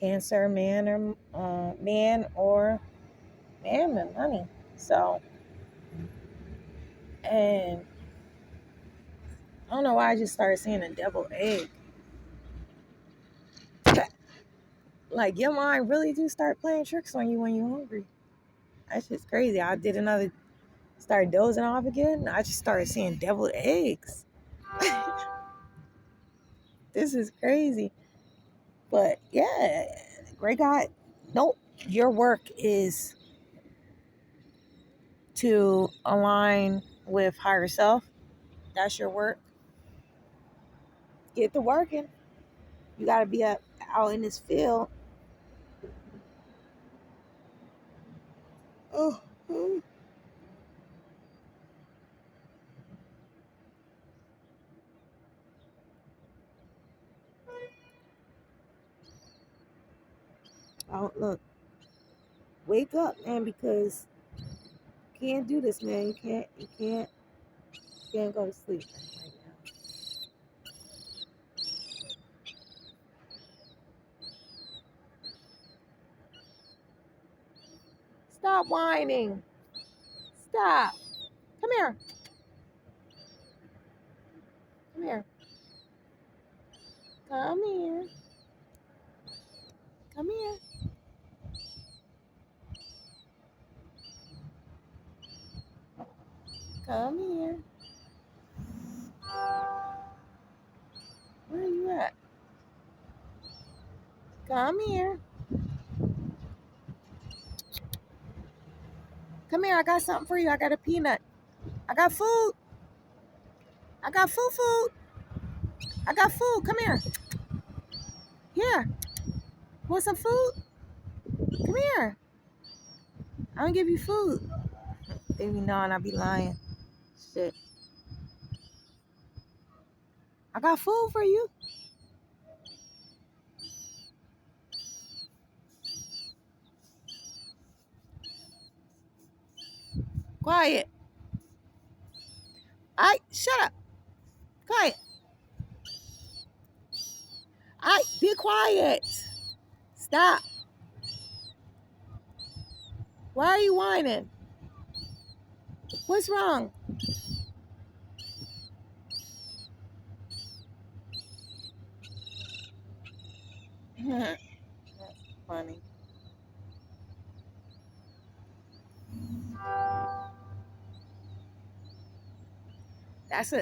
Can't serve man or man and money. So, and I don't know why I just started seeing a deviled egg. Like your mind really do start playing tricks on you when you're hungry. That's just crazy. I did started dozing off again. I just started seeing deviled eggs. This is crazy. But yeah, great God. Nope. Your work is to align with higher self. That's your work. Get to working. You got to be out in this field. Oh, look. Wake up, man, because you can't do this, man. You can't go to sleep right now. Stop whining. Stop. Come here. Come here. Come here. Come here. Come here. Where are you at? Come here. Come here. I got something for you. I got a peanut. I got food. I got food. I got food. Come here. Here. Want some food? Come here. I'm gonna give you food. They be knowing I be lying. Shit. I got food for you. Quiet. Shut up. Quiet. Be quiet. Stop. Why are you whining? What's wrong? Funny. That's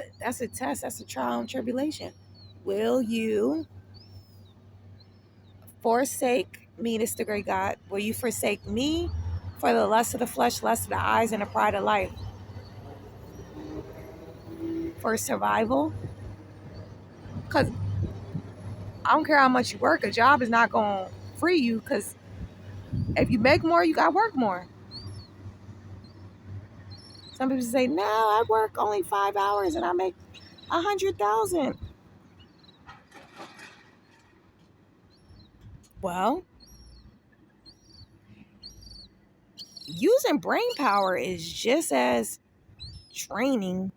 a test. That's a trial and tribulation. Will you forsake me, this the great God? Will you forsake me for the lust of the flesh, lust of the eyes, and the pride of life? For survival? Because I don't care how much you work, a job is not going to free you, because if you make more, you got to work more. Some people say, no, I work only 5 hours and I make 100,000. Well, using brain power is just as draining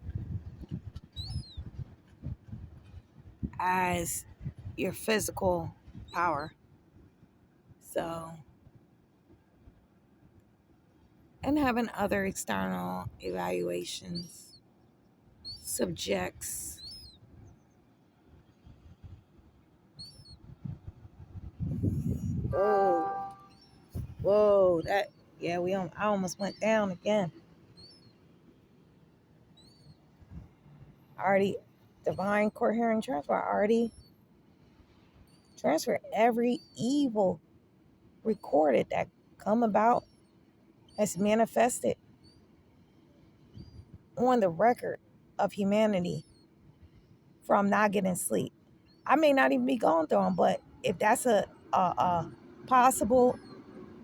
as your physical power. So, and having other external evaluations, subjects. Whoa, whoa, I almost went down again. Already, divine coherent transfer. I already transfer every evil recorded that come about has manifested on the record of humanity from not getting sleep. I may not even be going through them, but if that's a possible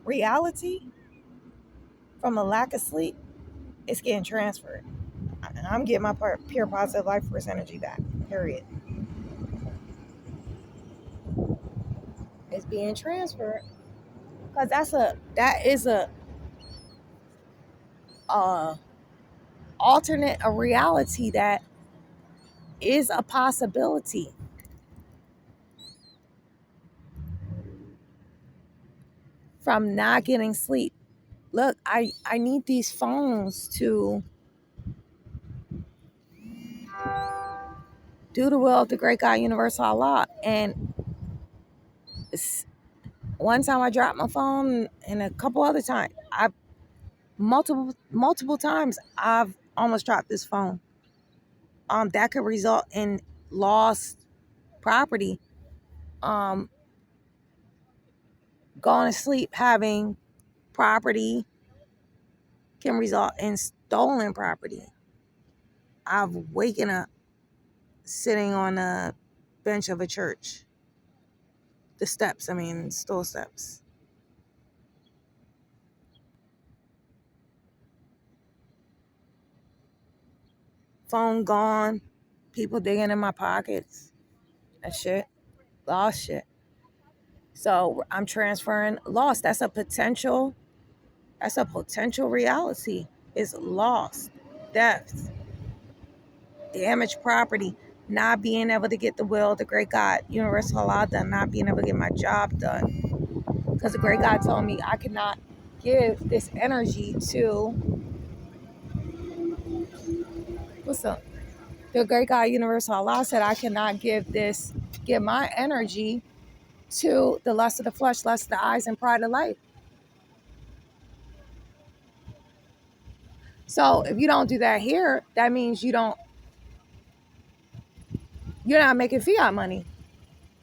reality from a lack of sleep, it's getting transferred. I'm getting my pure positive life force energy back. Period. It's being transferred because that is a alternate a reality that is a possibility. From not getting sleep. Look, I need these phones to do the will of the great God, universal Allah. And one time I dropped my phone, and a couple other times, multiple times I've almost dropped this phone. That could result in lost property. Going to sleep having property can result in stolen property. I've waken up sitting on a bench of a church. The steps, stool steps. Phone gone. People digging in my pockets. That shit. Lost shit. So I'm transferring lost. That's a potential reality. Is lost. Death. Damaged property. Not being able to get the will of the great God, universal Allah done. Not being able to get my job done. Because the great God told me I cannot give this energy to what's up? The great God, universal Allah said I cannot give my energy to the lust of the flesh, lust of the eyes, and pride of life. So if you don't do that here, that means you're not making fiat money.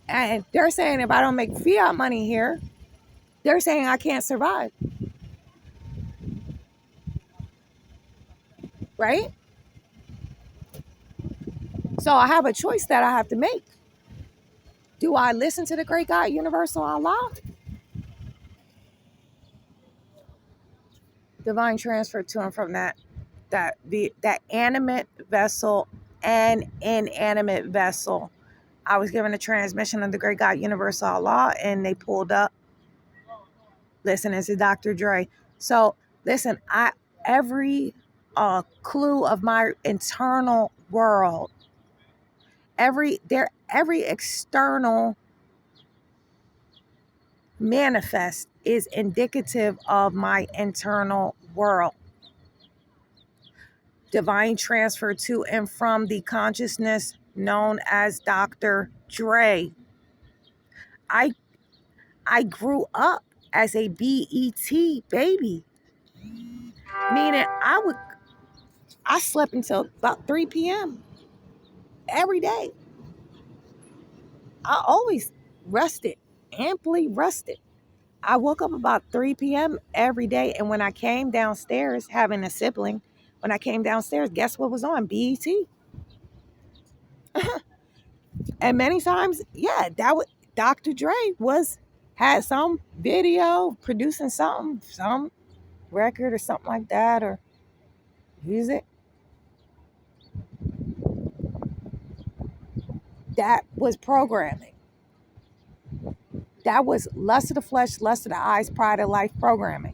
And they're saying if I don't make fiat money here, they're saying I can't survive. Right? So I have a choice that I have to make. Do I listen to the great God, universal Allah? Divine transfer to and from that animate vessel and inanimate vessel. I was given a transmission of the great God, universal Allah, and they pulled up listening to Dr. Dre. So listen, every a clue of my internal world. Every external manifest is indicative of my internal world. Divine transfer to and from the consciousness known as Dr. Dre. I grew up as a BET baby, meaning I slept until about 3 p.m. every day. I always rested, amply rested. I woke up about 3 p.m. every day, and when I came downstairs, having a sibling, when I came downstairs, guess what was on? BET. And many times, yeah, that was Dr. Dre had some video producing something, some record or something like that, or music. That was programming. That was lust of the flesh, lust of the eyes, pride of life programming.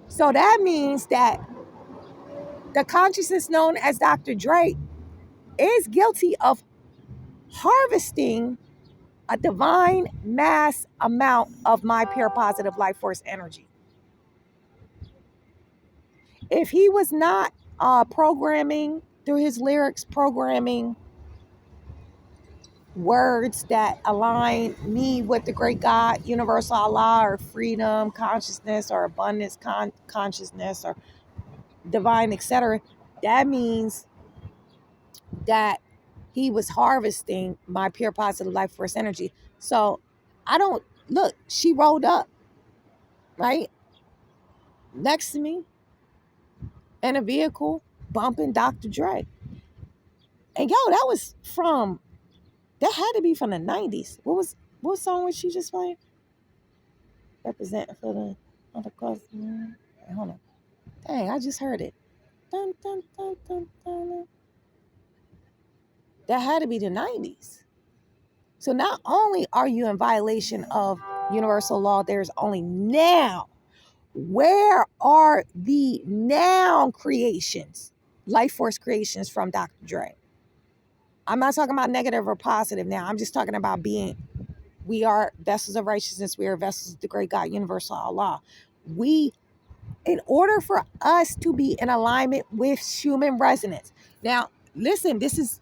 So that means that the consciousness known as Dr. Dre is guilty of harvesting a divine mass amount of my pure positive life force energy. If he was not programming through his lyrics, programming words that align me with the great God, universal Allah, or freedom consciousness, or abundance consciousness, or divine, etc., that means that he was harvesting my pure positive life force energy. So I don't look, she rolled up right next to me in a vehicle bumping Dr. Dre. And yo, that had to be from the 90s. What song was she just playing? Representing for the other cause. Hold on. Dang, I just heard it. Dun, dun, dun, dun, dun. That had to be the 90s. So not only are you in violation of universal law, there's only now. Where are the now creations, life force creations from Dr. Dre? I'm not talking about negative or positive now. I'm just talking about we are vessels of righteousness. We are vessels of the great God, universal Allah. In order for us to be in alignment with human resonance. Now, listen, this is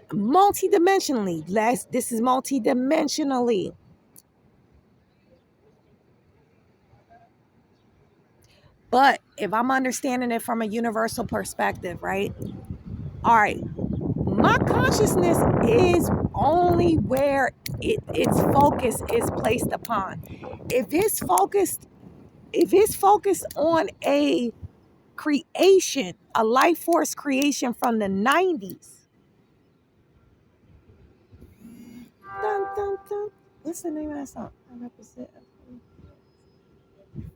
multidimensionally. This is multidimensionally. But if I'm understanding it from a universal perspective, right? All right, my consciousness is only where its focus is placed upon. If it's focused on a creation, a life force creation from the 90s. Dun, dun, dun. What's the name of that song?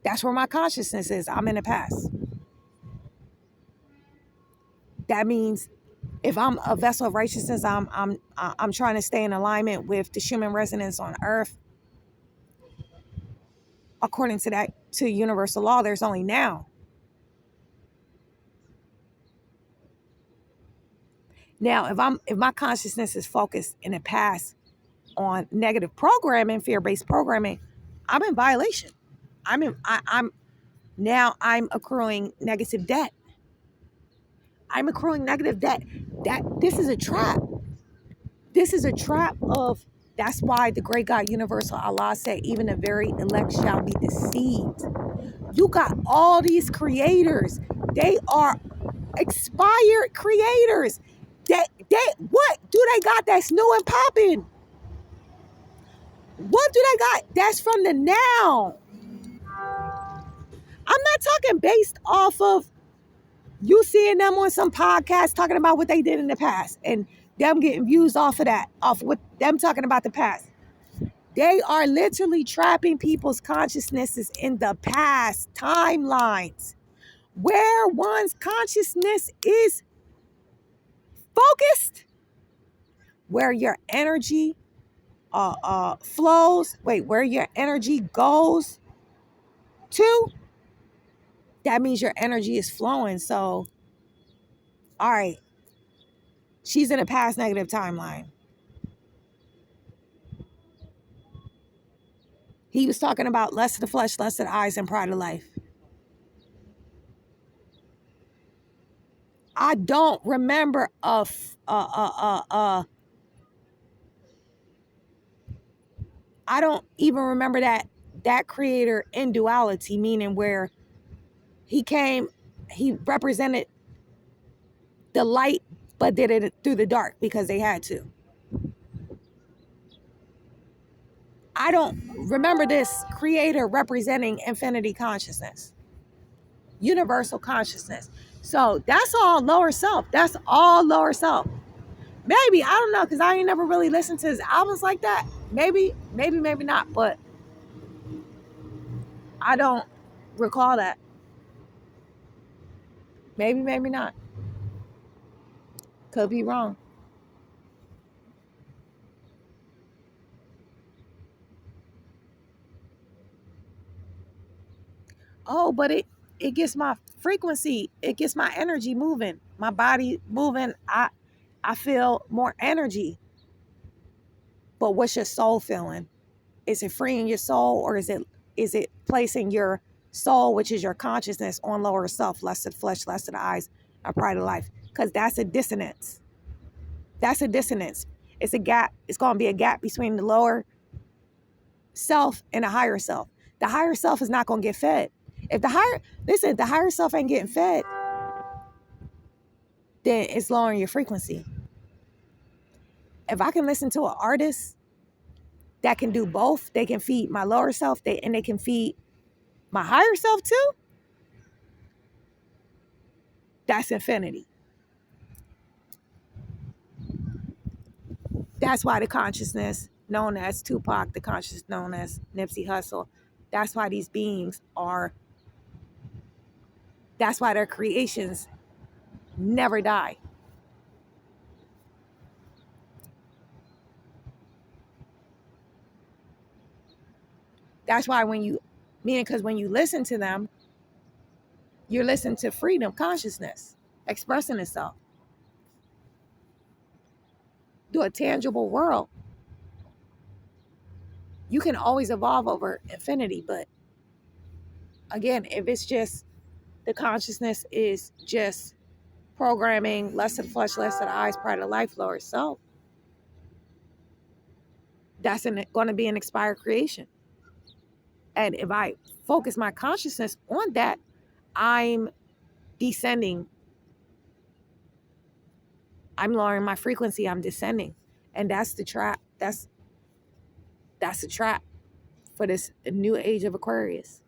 That's where my consciousness is. I'm in the past. That means if I'm a vessel of righteousness, I'm trying to stay in alignment with the human resonance on earth. According to universal law, there's only now. Now, if my consciousness is focused in the past on negative programming, fear-based programming, I'm in violation. I'm accruing negative debt. I'm accruing negative debt. This is a trap. This is a trap of, that's why the great God, universal Allah said, even the very elect shall be deceived. You got all these creators. They are expired creators. What do they got that's new and popping? What do they got that's from the now? I'm not talking based off of you seeing them on some podcast talking about what they did in the past and them getting views off of that, off what them talking about the past. They are literally trapping people's consciousnesses in the past timelines where one's consciousness is focused, where your energy flows, where your energy goes to, that means your energy is flowing. So, all right, she's in a past negative timeline. He was talking about less of the flesh, less of the eyes, and pride of life. I don't remember I don't even remember that creator in duality, meaning where he represented the light, but did it through the dark because they had to. I don't remember this creator representing infinity consciousness, universal consciousness. So that's all lower self. That's all lower self. Maybe, I don't know, because I ain't never really listened to his albums like that. Maybe not, but I don't recall that. Maybe not. Could be wrong. Oh, but it gets my frequency, it gets my energy moving, my body moving. I feel more energy. But what's your soul feeling? Is it freeing your soul, or is it placing your soul, which is your consciousness, on lower self, less of the flesh, less of the eyes, a pride of life? Because that's a dissonance. That's a dissonance. It's a gap. It's going to be a gap between the lower self and the higher self. The higher self is not going to get fed. If the higher self ain't getting fed, then it's lowering your frequency. If I can listen to an artist that can do both, they can feed my lower self, and they can feed my higher self too. That's infinity. That's why the consciousness known as Tupac, the consciousness known as Nipsey Hussle, that's why these beings are, that's why their creations never die. That's why because when you listen to them, you're listening to freedom consciousness expressing itself through a tangible world. You can always evolve over infinity, but again, if it's just the consciousness is just programming less of the flesh, less of the eyes, pride of life, lower self, that's going to be an expired creation. And if I focus my consciousness on that, I'm descending. I'm lowering my frequency. I'm descending. And that's the trap. That's the trap for this new age of Aquarius.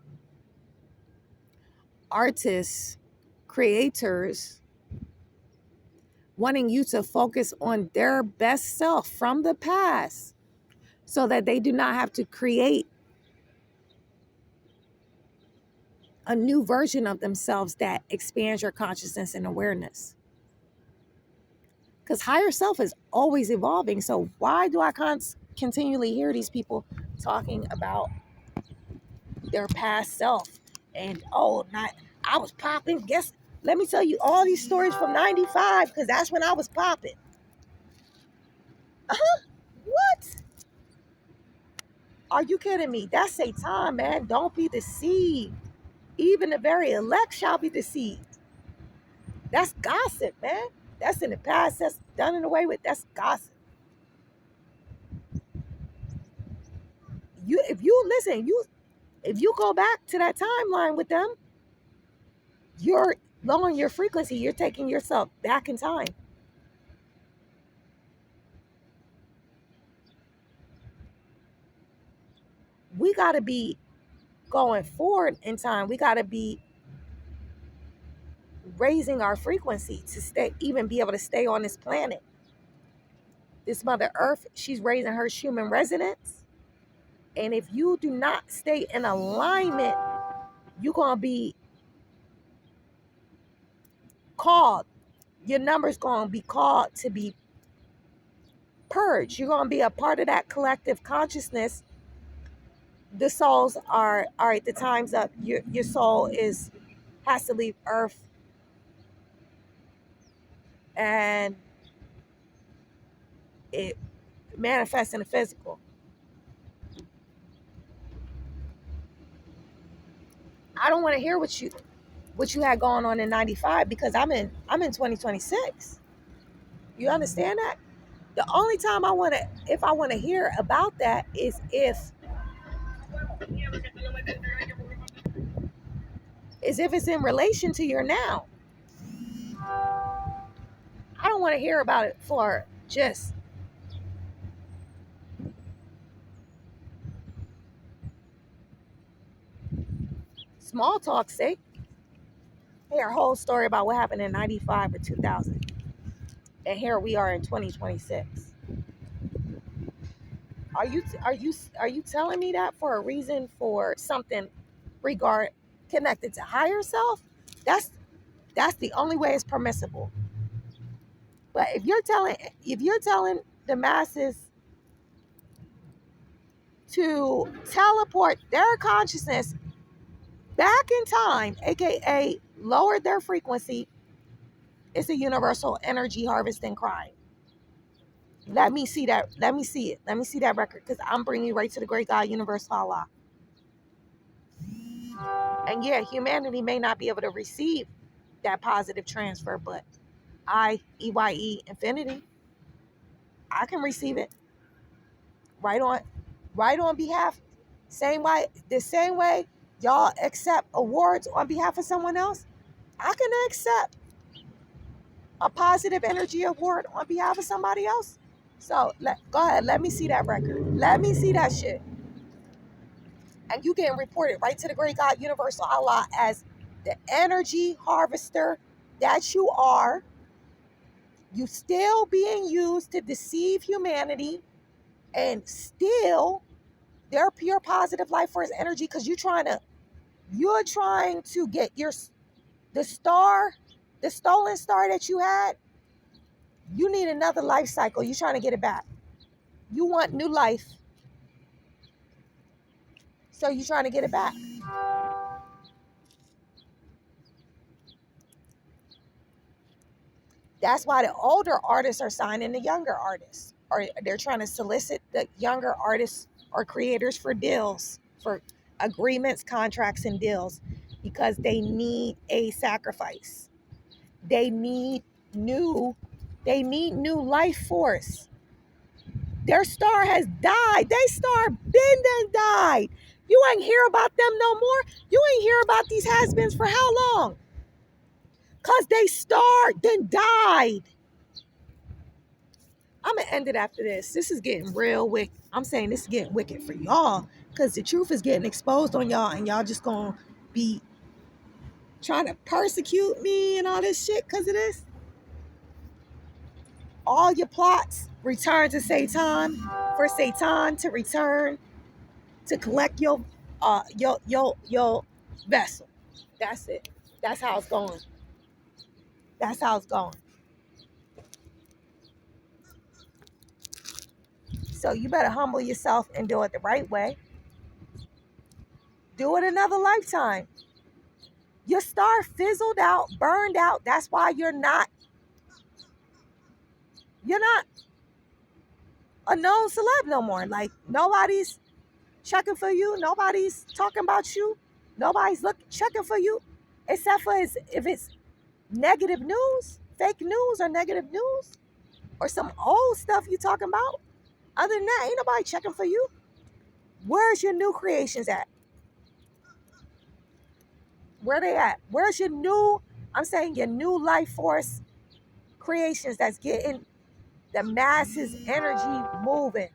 Artists, creators, wanting you to focus on their best self from the past so that they do not have to create a new version of themselves that expands your consciousness and awareness. Because higher self is always evolving. So why do I continually hear these people talking about their past self? And I was popping. Let me tell you all these stories from 95, because that's when I was popping. What? Are you kidding me? That's Satan, man. Don't be deceived. Even the very elect shall be deceived. That's gossip, man. That's in the past. That's done and away with. That's gossip. If you go back to that timeline with them, you're lowering your frequency. You're taking yourself back in time. We got to be going forward in time. We got to be raising our frequency to even be able to stay on this planet. This Mother Earth, she's raising her human resonance. And if you do not stay in alignment, you're going to be called. Your number's going to be called to be purged. You're going to be a part of that collective consciousness. The souls are, all right, the time's up. Your soul has to leave Earth, and it manifests in the physical. I don't want to hear what you had going on in 95 because I'm in 2026. You understand that? The only time if I want to hear about that is if it's in relation to your now. I don't want to hear about it for just small talk's sake. Hear a whole story about what happened in 95 or 2000. And here we are in 2026. Are you telling me that for a reason, for something regard connected to higher self? That's that's the only way it's permissible. But if you're telling the masses to teleport their consciousness back in time, aka lower their frequency, it's a universal energy harvesting crime. Let me see that. Let me see it. Let me see that record, because I'm bringing you right to the great God, universal Allah. And yeah, humanity may not be able to receive that positive transfer, but infinity, I can receive it right on, right on behalf. The same way y'all accept awards on behalf of someone else, I can accept a positive energy award on behalf of somebody else. So go ahead, let me see that record. Let me see that shit. And you getting reported right to the great God, universal Allah, as the energy harvester that you are. You still being used to deceive humanity, and still their pure positive life force energy, because you're trying to get the star, the stolen star that you had. You need another life cycle. You're trying to get it back. You want new life, so you're trying to get it back. That's why the older artists are signing the younger artists, or they're trying to solicit the younger artists or creators for deals, for agreements, contracts, and deals, because they need a sacrifice. They need new, they need new life force. Their star has died. They star been done died. You ain't hear about them no more. You ain't hear about these has-beens for how long? Cause they star then died. I'm gonna end it after this. This is getting real wicked. I'm saying this is getting wicked for y'all, because the truth is getting exposed on y'all, and y'all just gonna be trying to persecute me and all this shit because of this. All your plots return to Satan, for Satan to return to collect your vessel. That's it. That's how it's going. That's how it's going. So you better humble yourself and do it the right way. Do it another lifetime. Your star fizzled out, burned out. That's why you're not a known celeb no more. Like, nobody's checking for you. Nobody's talking about you. Nobody's checking for you, except for if it's negative news, fake news, or negative news, or some old stuff you talking about. Other than that, ain't nobody checking for you. Where's your new creations at? Where they at? Where's your new, I'm saying your new life force creations that's getting the masses energy moving?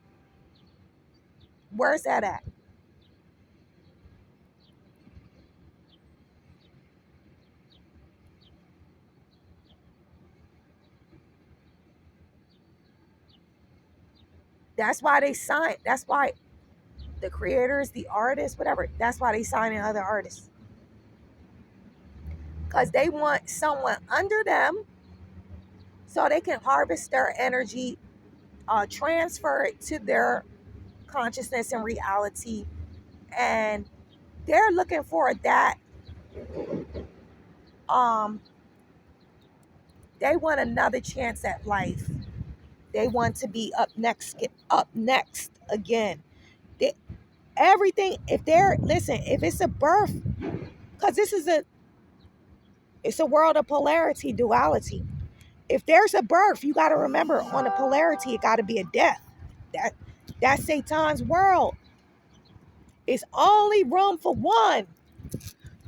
Where's that at? That's why they sign. That's why the creators, the artists, whatever, that's why they sign in other artists. Because they want someone under them so they can harvest their energy, transfer it to their consciousness and reality. And they're looking for that Um, they want another chance at life. They want to be up next, get up next again. They, everything. If they're listen, if it's a birth, because it's a world of polarity, duality. If there's a birth, you got to remember on a polarity, it got to be a death. That that's Satan's world. It's only room for one.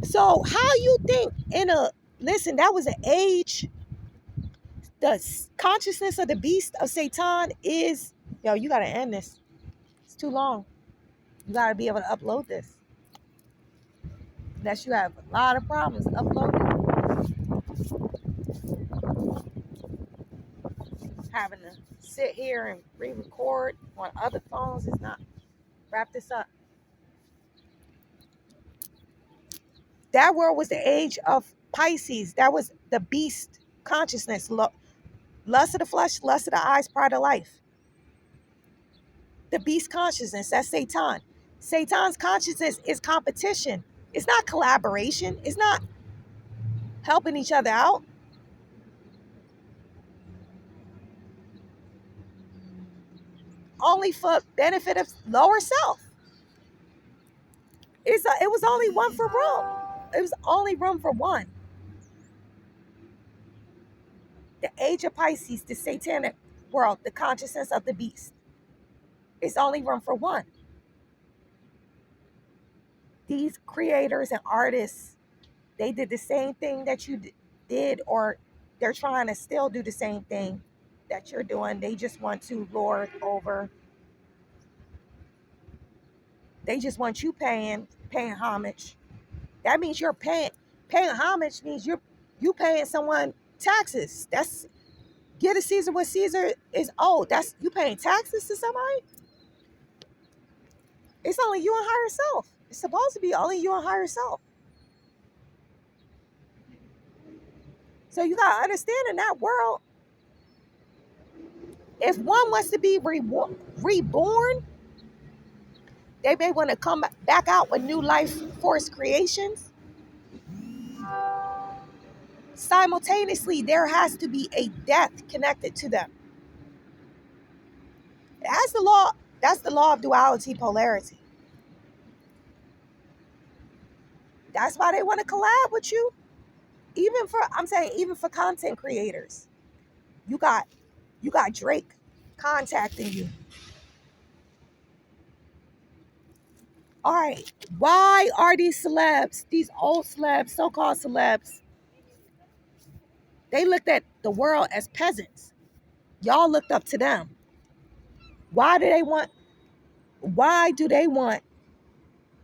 So how you think in a listen? That was an age. The consciousness of the beast of Satan is yo. You got to end this. It's too long. You got to be able to upload this. Unless you have a lot of problems uploading, having to sit here and re-record on other phones is not. Wrap this up. That world was the age of Pisces. That was the beast consciousness. Lust of the flesh, lust of the eyes, pride of life. The beast consciousness, that's Satan. Satan's consciousness is competition. It's not collaboration. It's not helping each other out. Only for benefit of lower self. It was only one for room. It was only room for one. The age of Pisces, the satanic world, the consciousness of the beast. It's only room for one. These creators and artists, they did the same thing that you did, or they're trying to still do the same thing that you're doing. They just want to lord over. They just want you paying homage. That means you're paying homage means you paying someone taxes. That's give to Caesar what Caesar is owed. That's you paying taxes to somebody. It's only you and higher self. It's supposed to be only you and higher self. So you gotta understand in that world, if one wants to be reborn, they may want to come back out with new life force creations. Simultaneously, there has to be a death connected to them. That's the law. That's the law of duality, polarity. That's why they want to collab with you. Even for content creators, you got Drake contacting you. All right, why are these celebs, these old celebs, so-called celebs, they looked at the world as peasants? Y'all looked up to them. Why do they want? Why do they want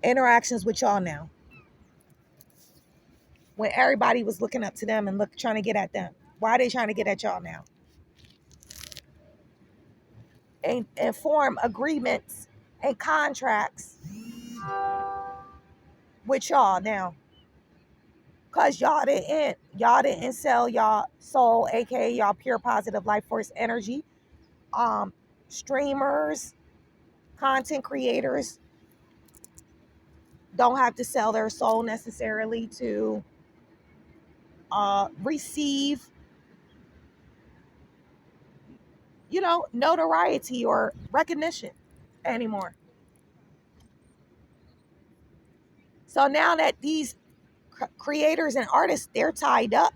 interactions with y'all now? When everybody was looking up to them and trying to get at them, why are they trying to get at y'all now? And form agreements and contracts with y'all now, cause y'all didn't sell y'all soul, aka y'all pure positive life force energy. Streamers, content creators don't have to sell their soul necessarily to receive, notoriety or recognition anymore. So now that these creators and artists, they're tied up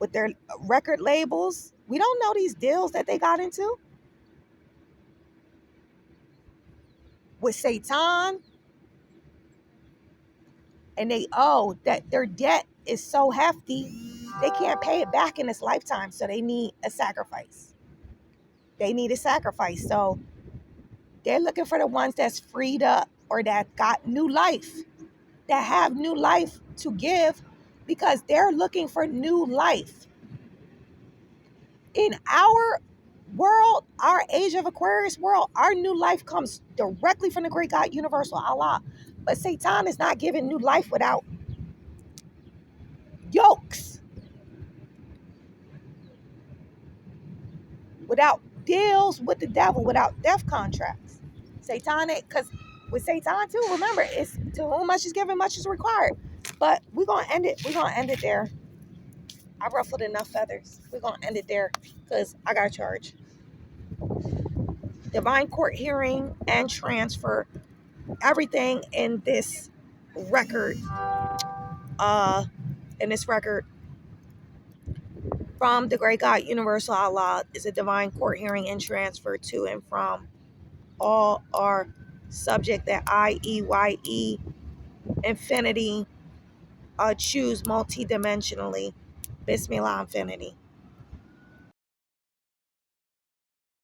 with their record labels. We don't know these deals that they got into with Satan, and they owe that their debt is so hefty they can't pay it back in this lifetime, so they need a sacrifice. So they're looking for the ones that's freed up or that got new life, that have new life to give, because they're looking for new life. In our world, our age of Aquarius world, our new life comes directly from the great God, universal Allah. But Satan is not giving new life without yokes, without deals with the devil, without death contracts. Satanic, because with Satan too. Remember, it's to whom much is given, much is required. But we're gonna end it. We're gonna end it there. I ruffled enough feathers. We're gonna end it there because I got a charge. Divine court hearing and transfer. Everything in this record, from the great God, universal Allah, is a divine court hearing and transfer to and from. All are subject that IEYE infinity choose multidimensionally. Bismillah infinity.